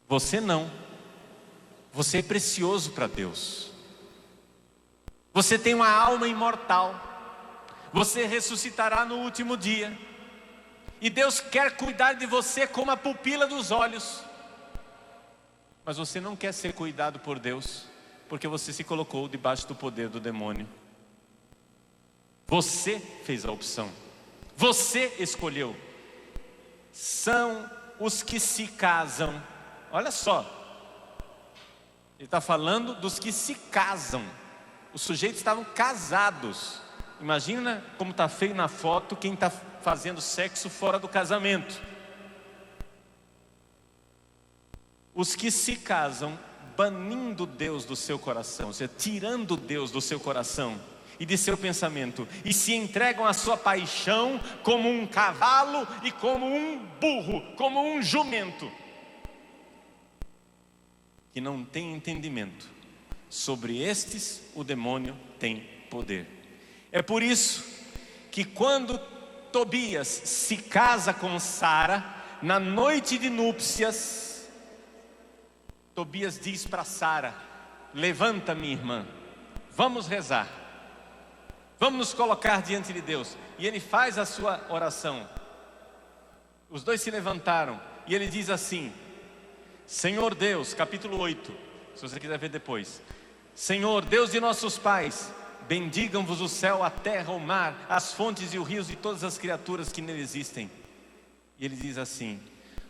Você não. Você é precioso para Deus. Você tem uma alma imortal. Você ressuscitará no último dia. E Deus quer cuidar de você como a pupila dos olhos. Mas você não quer ser cuidado por Deus, porque você se colocou debaixo do poder do demônio. Você fez a opção. Você escolheu. São os que se casam. Olha só. Ele está falando dos que se casam. Os sujeitos estavam casados. Imagina como está feio na foto quem está fazendo sexo fora do casamento. Os que se casam banindo Deus do seu coração, ou seja, tirando Deus do seu coração e de seu pensamento, e se entregam à sua paixão como um cavalo e como um burro, como um jumento, que não tem entendimento. Sobre estes o demônio tem poder. É por isso que quando Tobias se casa com Sara, na noite de núpcias, Tobias diz para Sara: levanta, minha irmã, vamos rezar, vamos nos colocar diante de Deus. E ele faz a sua oração. Os dois se levantaram e ele diz assim: Senhor Deus, capítulo 8, se você quiser ver depois. Senhor, Deus de nossos pais, bendigam-vos o céu, a terra, o mar, as fontes e os rios e todas as criaturas que nele existem. E ele diz assim: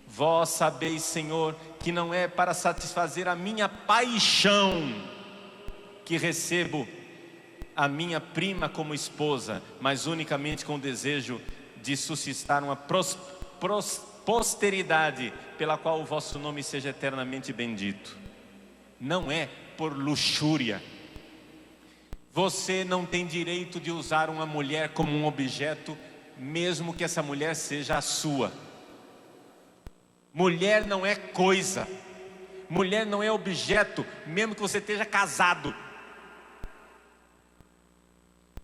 vós sabeis, Senhor, que não é para satisfazer a minha paixão que recebo a minha prima como esposa, mas unicamente com o desejo de suscitar uma posteridade pela qual o vosso nome seja eternamente bendito. Não é por luxúria. Você não tem direito de usar uma mulher como um objeto, mesmo que essa mulher seja a sua. Mulher não é coisa, mulher não é objeto, mesmo que você esteja casado.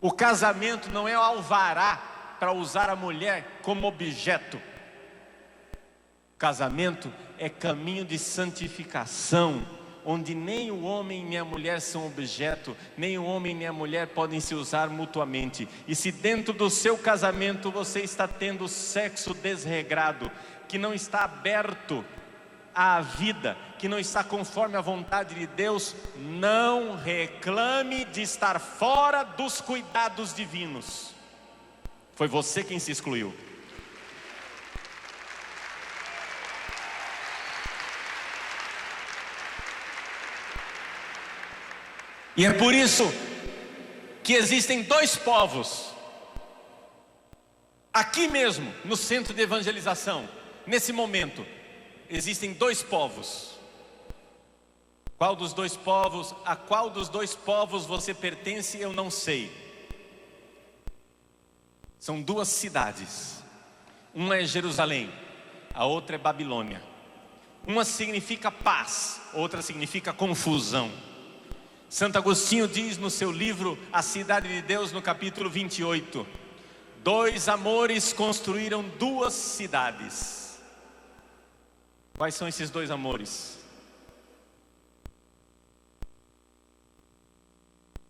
O casamento não é o alvará para usar a mulher como objeto. O casamento é caminho de santificação, onde nem o homem nem a mulher são objeto, nem o homem nem a mulher podem se usar mutuamente. E se dentro do seu casamento você está tendo sexo desregrado, que não está aberto à vida, que não está conforme a vontade de Deus, não reclame de estar fora dos cuidados divinos. Foi você quem se excluiu. E é por isso que existem dois povos, aqui mesmo, no centro de evangelização, nesse momento, existem dois povos. Qual dos dois povos, a qual dos dois povos você pertence, eu não sei. São duas cidades, uma é Jerusalém, a outra é Babilônia. Uma significa paz, outra significa confusão. Santo Agostinho diz no seu livro A Cidade de Deus, no capítulo 28, dois amores construíram duas cidades. Quais são esses dois amores?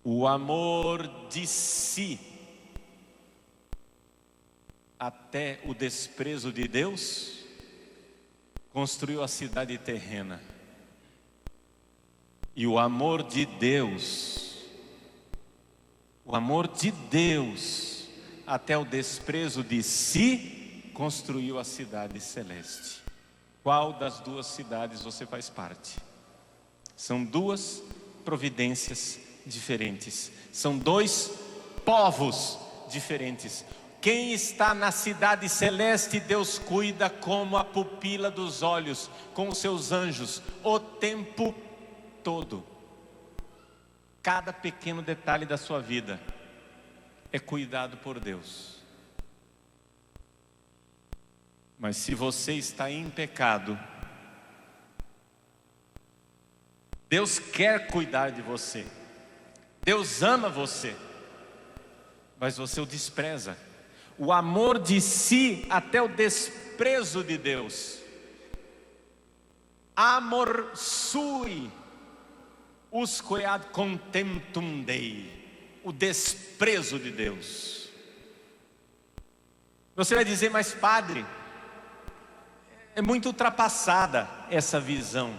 O amor de si, até o desprezo de Deus, construiu a cidade terrena. E o amor de Deus, até o desprezo de si, construiu a cidade celeste. Qual das duas cidades você faz parte? São duas providências diferentes, são dois povos diferentes. Quem está na cidade celeste, Deus cuida como a pupila dos olhos, com os seus anjos, o tempo todo. Cada pequeno detalhe da sua vida é cuidado por Deus. Mas se você está em pecado, Deus quer cuidar de você, Deus ama você, mas você o despreza. O amor de si até o desprezo de Deus. Amor sui usque ad contemptum Dei. O desprezo de Deus. Você vai dizer, mas padre, é muito ultrapassada essa visão.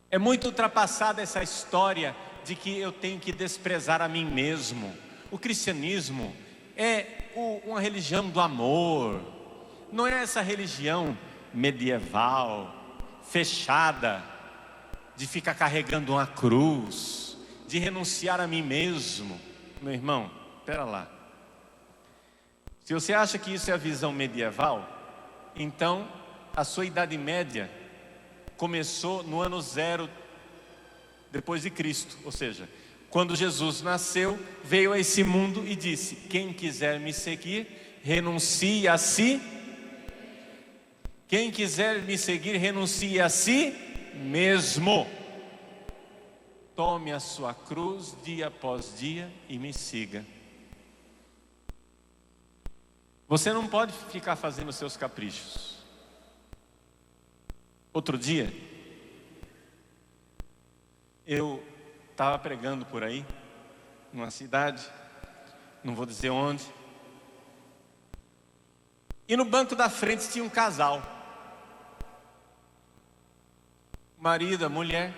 É muito ultrapassada essa história de que eu tenho que desprezar a mim mesmo. O cristianismo é uma religião do amor. Não é essa religião medieval, fechada, de ficar carregando uma cruz, de renunciar a mim mesmo. Meu irmão, espera lá. Se você acha que isso é a visão medieval, então a sua idade média começou no ano 0 depois de Cristo. Ou seja, quando Jesus nasceu, veio a esse mundo e disse: quem quiser me seguir, renuncie a si. Quem quiser me seguir, renuncie a si mesmo. Tome a sua cruz dia após dia e me siga. Você não pode ficar fazendo seus caprichos. Outro dia, Eu estava pregando por aí, numa cidade, não vou dizer onde, e no banco da frente tinha um casal, marido, a mulher.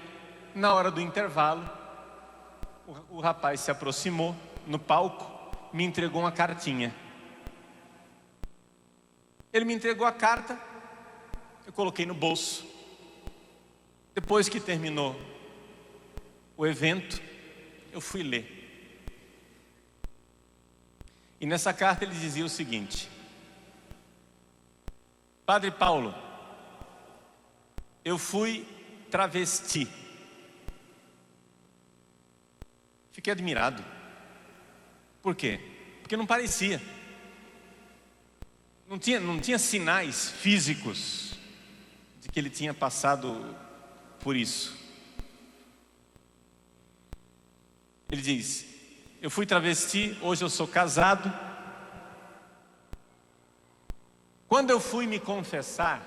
Na hora do intervalo, o rapaz se aproximou no palco, me entregou uma cartinha. Ele me entregou a carta, eu coloquei no bolso. Depois que terminou o evento, eu fui ler. E nessa carta ele dizia o seguinte: Padre Paulo, eu fui travesti. Fiquei admirado. Por quê? Porque não parecia. Não tinha sinais físicos de que ele tinha passado por isso. Ele diz: eu fui travesti, hoje eu sou casado. Quando eu fui me confessar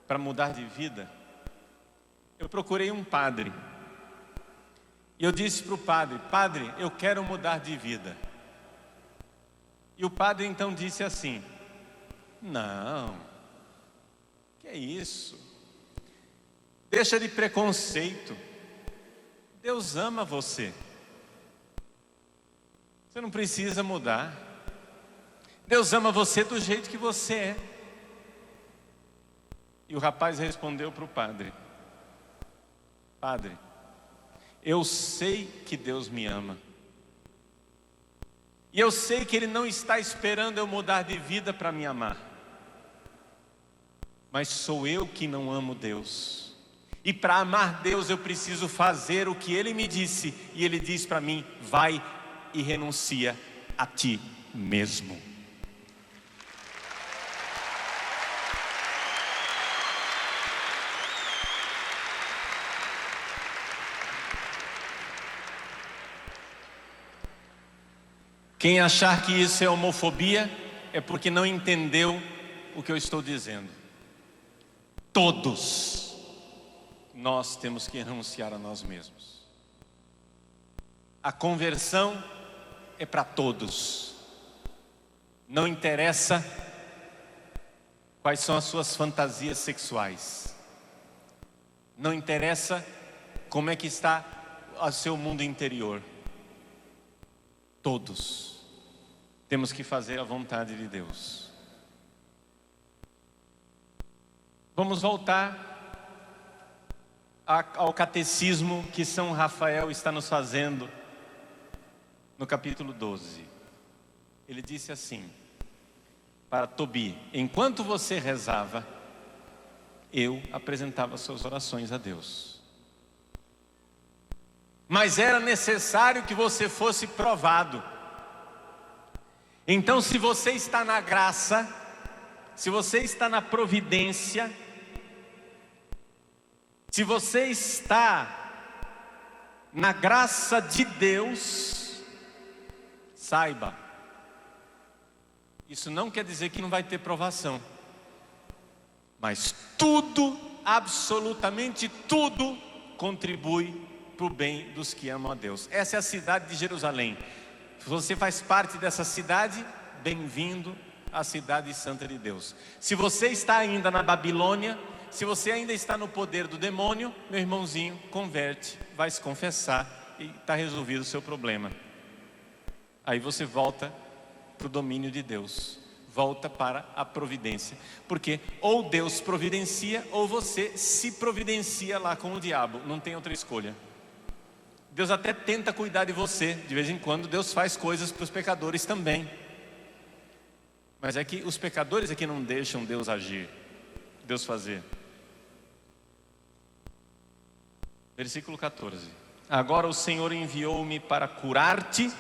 para mudar de vida, eu procurei um padre. E eu disse para o padre: Padre, eu quero mudar de vida. E o padre então disse assim: não, que é isso? Deixa de preconceito. Deus ama você. Você não precisa mudar. Deus ama você do jeito que você é. E o rapaz respondeu para o padre: Padre, eu sei que Deus me ama. E eu sei que Ele não está esperando eu mudar de vida para me amar. Mas sou eu que não amo Deus. E para amar Deus eu preciso fazer o que Ele me disse. E Ele diz para mim: vai e renuncia a ti mesmo. Quem achar que isso é homofobia é porque não entendeu o que eu estou dizendo. Todos nós temos que renunciar a nós mesmos. A conversão é para todos. Não interessa quais são as suas fantasias sexuais. Não interessa como é que está o seu mundo interior. Todos temos que fazer a vontade de Deus. Vamos voltar ao catecismo que São Rafael está nos fazendo no capítulo 12. Ele disse assim para Tobi: enquanto você rezava, eu apresentava suas orações a Deus. Mas era necessário que você fosse provado. Então, se você está na graça, se você está na providência, se você está na graça de Deus, saiba, isso não quer dizer que não vai ter provação. Mas tudo, absolutamente tudo, contribui para o bem dos que amam a Deus. Essa é a cidade de Jerusalém. Se você faz parte dessa cidade, bem-vindo à cidade santa de Deus. Se você está ainda na Babilônia, se você ainda está no poder do demônio, meu irmãozinho, converte, vai se confessar e está resolvido o seu problema. Aí você volta para o domínio de Deus, volta para a providência, porque ou Deus providencia ou você se providencia lá com o diabo, não tem outra escolha. Deus até tenta cuidar de você, de vez em quando Deus faz coisas para os pecadores também, mas é que os pecadores é que não deixam Deus agir, Deus fazer. Versículo 14: agora o Senhor enviou-me para curar-te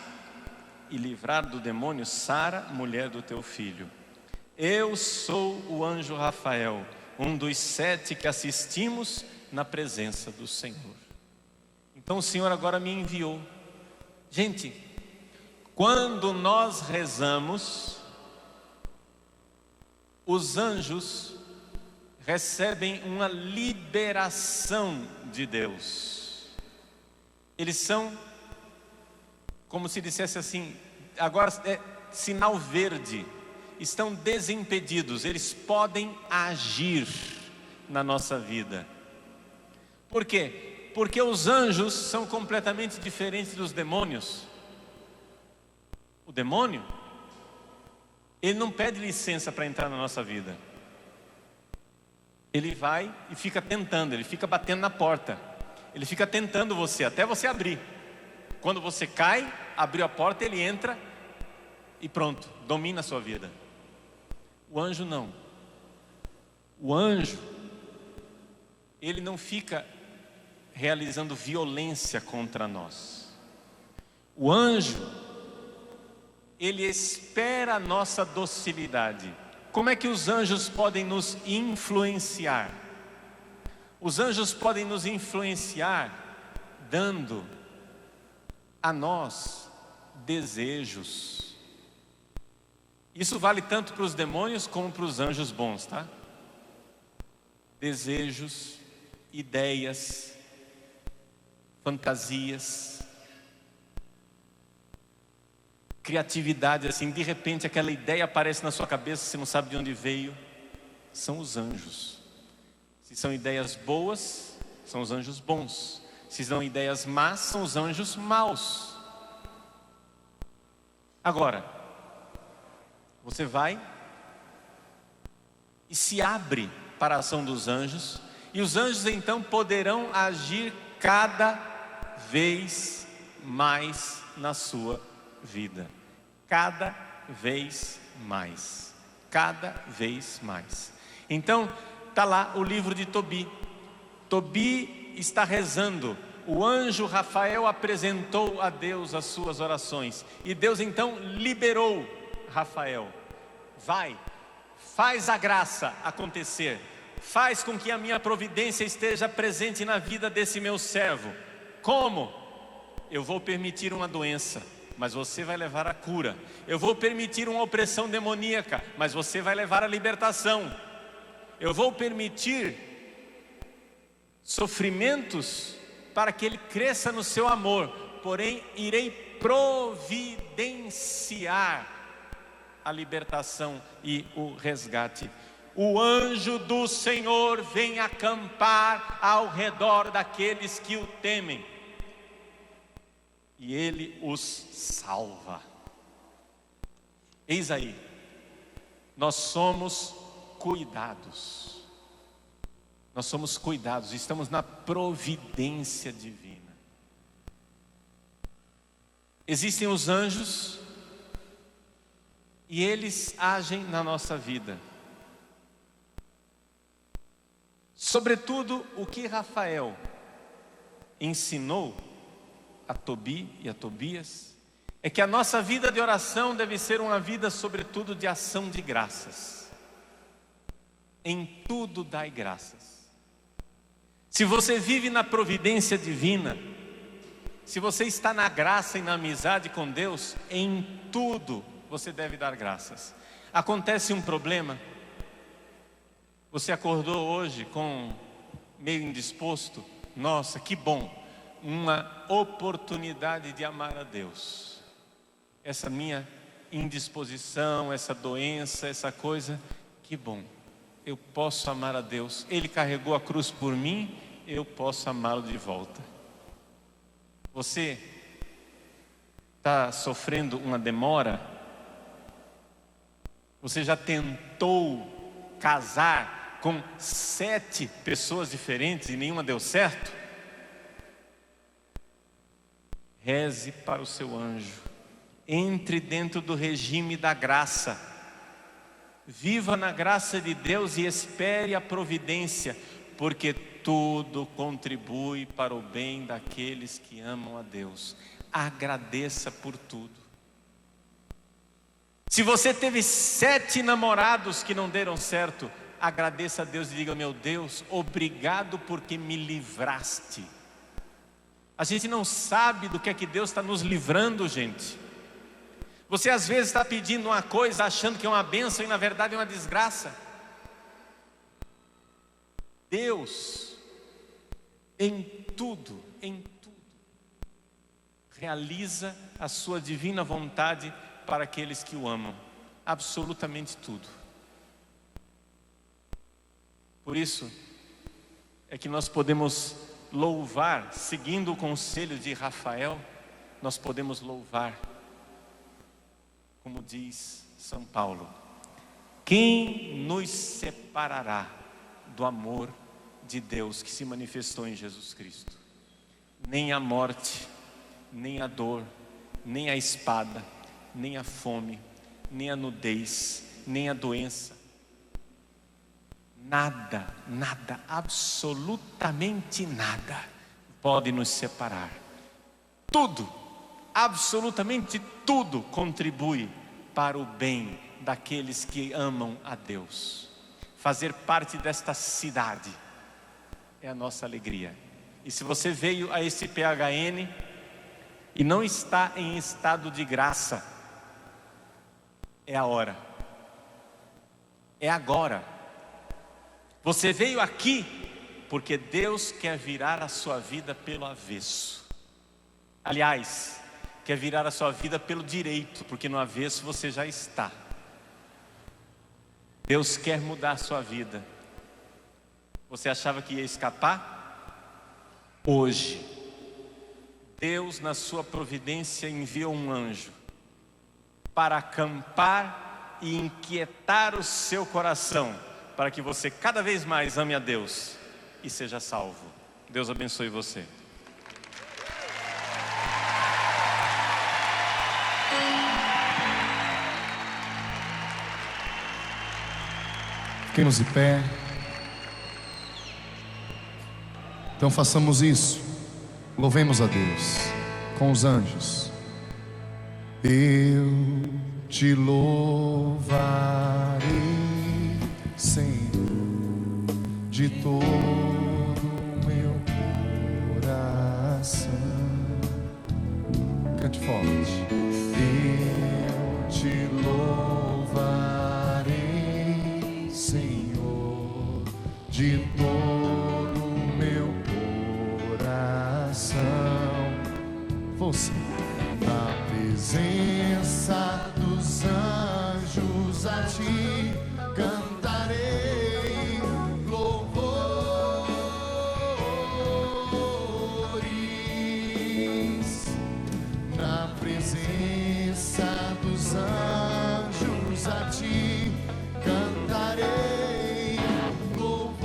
e livrar do demônio Sara, mulher do teu filho. Eu sou o anjo Rafael, um dos 7 que assistimos na presença do Senhor. Então o Senhor agora me enviou. Gente, quando nós rezamos, os anjos recebem uma liberação de Deus. Eles são, como se dissesse assim, agora é sinal verde, estão desimpedidos, eles podem agir na nossa vida. Por quê? Porque os anjos são completamente diferentes dos demônios. O demônio, ele não pede licença para entrar na nossa vida. Ele vai e fica tentando, ele fica batendo na porta, ele fica tentando você, até você abrir. Quando você cai, abriu a porta, ele entra e pronto, domina a sua vida. O anjo não. O anjo, ele não fica realizando violência contra nós. O anjo, ele espera a nossa docilidade. Como é que os anjos podem nos influenciar? Os anjos podem nos influenciar dando a nós desejos. Isso vale tanto para os demônios como para os anjos bons, tá? Desejos, ideias, fantasias, criatividade, assim, de repente aquela ideia aparece na sua cabeça, você não sabe de onde veio. São os anjos. Se são ideias boas, são os anjos bons. Se são ideias más, são os anjos maus. Agora, você vai e se abre para a ação dos anjos, e os anjos então poderão agir cada vez mais na sua vida. Cada vez mais. Cada vez mais. Então, está lá o livro de Tobi. Tobi está rezando. O anjo Rafael apresentou a Deus as suas orações. E Deus então liberou Rafael. Vai, faz a graça acontecer. Faz com que a minha providência esteja presente na vida desse meu servo. Como? Eu vou permitir uma doença, mas você vai levar a cura. Eu vou permitir uma opressão demoníaca, mas você vai levar a libertação. Eu vou permitir sofrimentos para que ele cresça no seu amor, porém irei providenciar a libertação e o resgate. O anjo do Senhor vem acampar ao redor daqueles que o temem, e ele os salva. Eis aí, nós somos cuidados. Nós somos cuidados, estamos na providência divina. Existem os anjos e eles agem na nossa vida. Sobretudo o que Rafael ensinou a Tobi e a Tobias é que a nossa vida de oração deve ser uma vida sobretudo de ação de graças. Em tudo dai graças. Se você vive na providência divina, se você está na graça e na amizade com Deus, em tudo você deve dar graças. Acontece um problema, você acordou hoje meio indisposto, nossa, que bom, uma oportunidade de amar a Deus. Essa minha indisposição, essa doença, essa coisa, que bom, eu posso amar a Deus. Ele carregou a cruz por mim, eu posso amá-lo de volta. Você está sofrendo uma demora? Você já tentou casar com 7 pessoas diferentes e nenhuma deu certo? Reze para o seu anjo. Entre dentro do regime da graça. Viva na graça de Deus e espere a providência, porque tudo contribui para o bem daqueles que amam a Deus. Agradeça por tudo. Se você teve 7 namorados que não deram certo, agradeça a Deus e diga: meu Deus, obrigado porque me livraste. A gente não sabe do que é que Deus está nos livrando, gente. Você às vezes está pedindo uma coisa achando que é uma bênção e na verdade é uma desgraça. Deus, em tudo, realiza a sua divina vontade para aqueles que o amam. Absolutamente tudo. Por isso é que nós podemos louvar, seguindo o conselho de Rafael, nós podemos louvar, como diz São Paulo: quem nos separará do amor de Deus que se manifestou em Jesus Cristo? Nem a morte, nem a dor, nem a espada, nem a fome, nem a nudez, nem a doença. Nada, nada, absolutamente nada pode nos separar. Tudo, absolutamente tudo contribui para o bem daqueles que amam a Deus. Fazer parte desta cidade é a nossa alegria. E se você veio a esse PHN e não está em estado de graça, é a hora, é agora. Você veio aqui porque Deus quer virar a sua vida pelo avesso. Aliás, quer virar a sua vida pelo direito, porque no avesso você já está. Deus quer mudar a sua vida. Você achava que ia escapar? Hoje, Deus, na sua providência, enviou um anjo para acampar e inquietar o seu coração, para que você cada vez mais ame a Deus e seja salvo. Deus abençoe você. Fiquemos de pé. Então façamos isso. Louvemos a Deus com os anjos. Eu te louvarei, Senhor, de todo o meu coração. Cante forte. Eu te louvarei, Senhor, de todo o meu coração. Você, na presença dos anjos, a ti cantarei louvores. Na presença dos anjos, a ti cantarei louvores.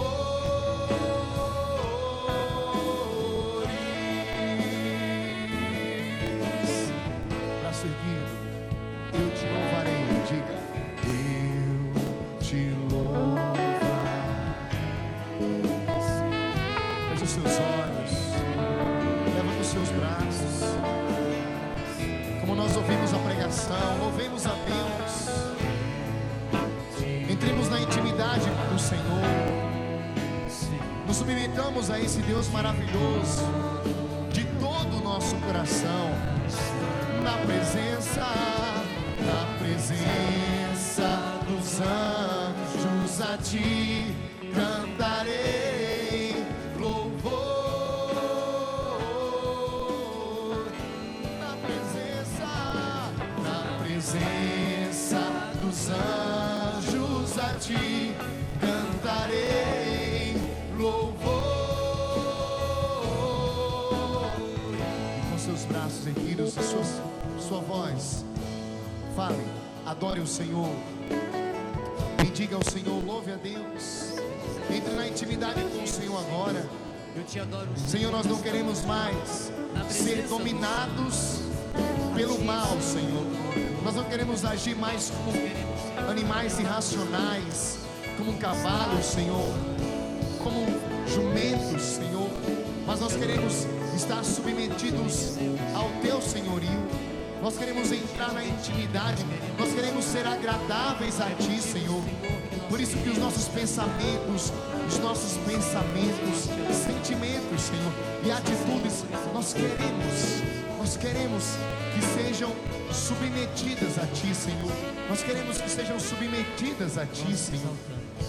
Braço erguido, eu te louvarei. Diga: eu te louvarei. Feche os seus olhos, levanta os seus braços. Como nós ouvimos a pregação, louvemos a Deus. Entremos na intimidade do Senhor. Nos submetamos a esse Deus maravilhoso de todo o nosso coração. Na presença dos anjos, a ti cantarei louvor. Na presença dos anjos, a ti cantarei louvor. E com seus braços erguidos e sua voz, fale, adore o Senhor. Bendiga ao Senhor, louve a Deus. Entre na intimidade com o Senhor agora. Eu te adoro, Senhor, nós não queremos mais ser dominados pelo mal, Senhor. Nós não queremos agir mais como animais irracionais, como um cavalo, Senhor, como jumentos, Senhor. Mas nós queremos estar submetidos ao Teu senhorio. Nós queremos entrar na intimidade. Nós queremos ser agradáveis a Ti, Senhor. Por isso que os nossos pensamentos, sentimentos, Senhor, e atitudes, nós queremos que sejam submetidas a Ti, Senhor. Nós queremos que sejam submetidas a Ti, Senhor.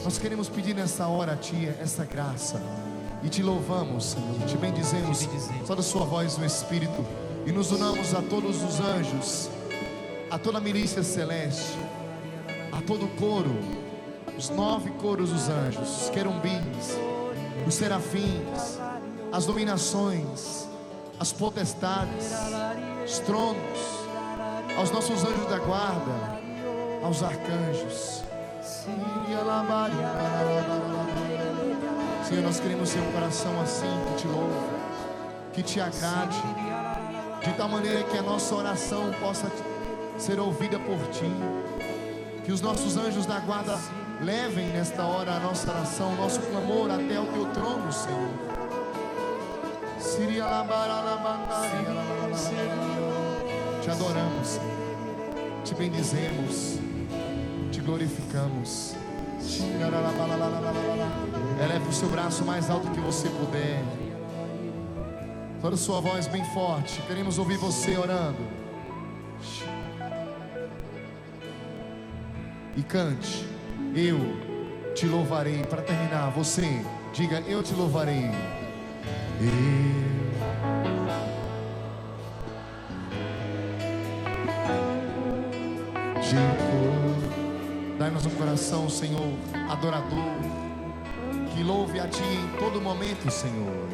Nós queremos pedir nessa hora a Ti essa graça. E Te louvamos, Senhor. Te bendizemos. Só da Sua voz no Espírito. e nos unamos a todos os anjos, a toda a milícia celeste, a todo o coro, os 9 coros dos anjos, os querubins, os serafins, as dominações, as potestades, os tronos, aos nossos anjos da guarda, aos arcanjos. Senhor, nós queremos ser um coração assim, que te louve, que te agrade, de tal maneira que a nossa oração possa ser ouvida por ti, que os nossos anjos da guarda levem nesta hora a nossa oração, o nosso clamor até o teu trono, Senhor. Te adoramos, Senhor. Te bendizemos, te glorificamos. Eleve o seu braço mais alto que você puder. Toda a sua voz bem forte. Queremos ouvir você orando. E cante: eu te louvarei. Para terminar, você diga: eu te louvarei. Dai-nos um coração, Senhor, adorador, que louve a ti em todo momento, Senhor.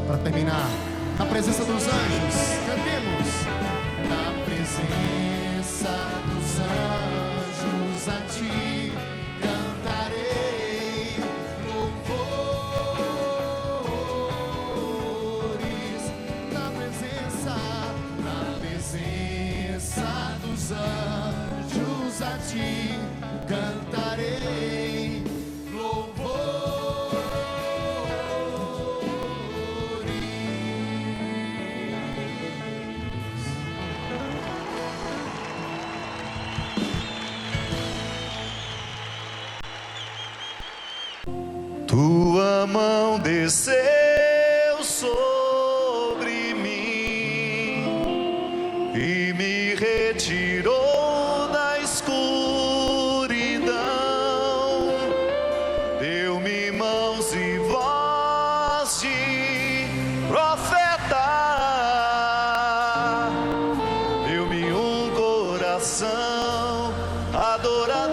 Para terminar, na presença dos anjos, cantemos. Na presença dos anjos a ti cantarei louvores. Na presença dos anjos a ti cantarei louvores. Tua mão desceu sobre mim e me retirou da escuridão. Deu-me mãos e voz de profeta. Deu-me um coração adorador.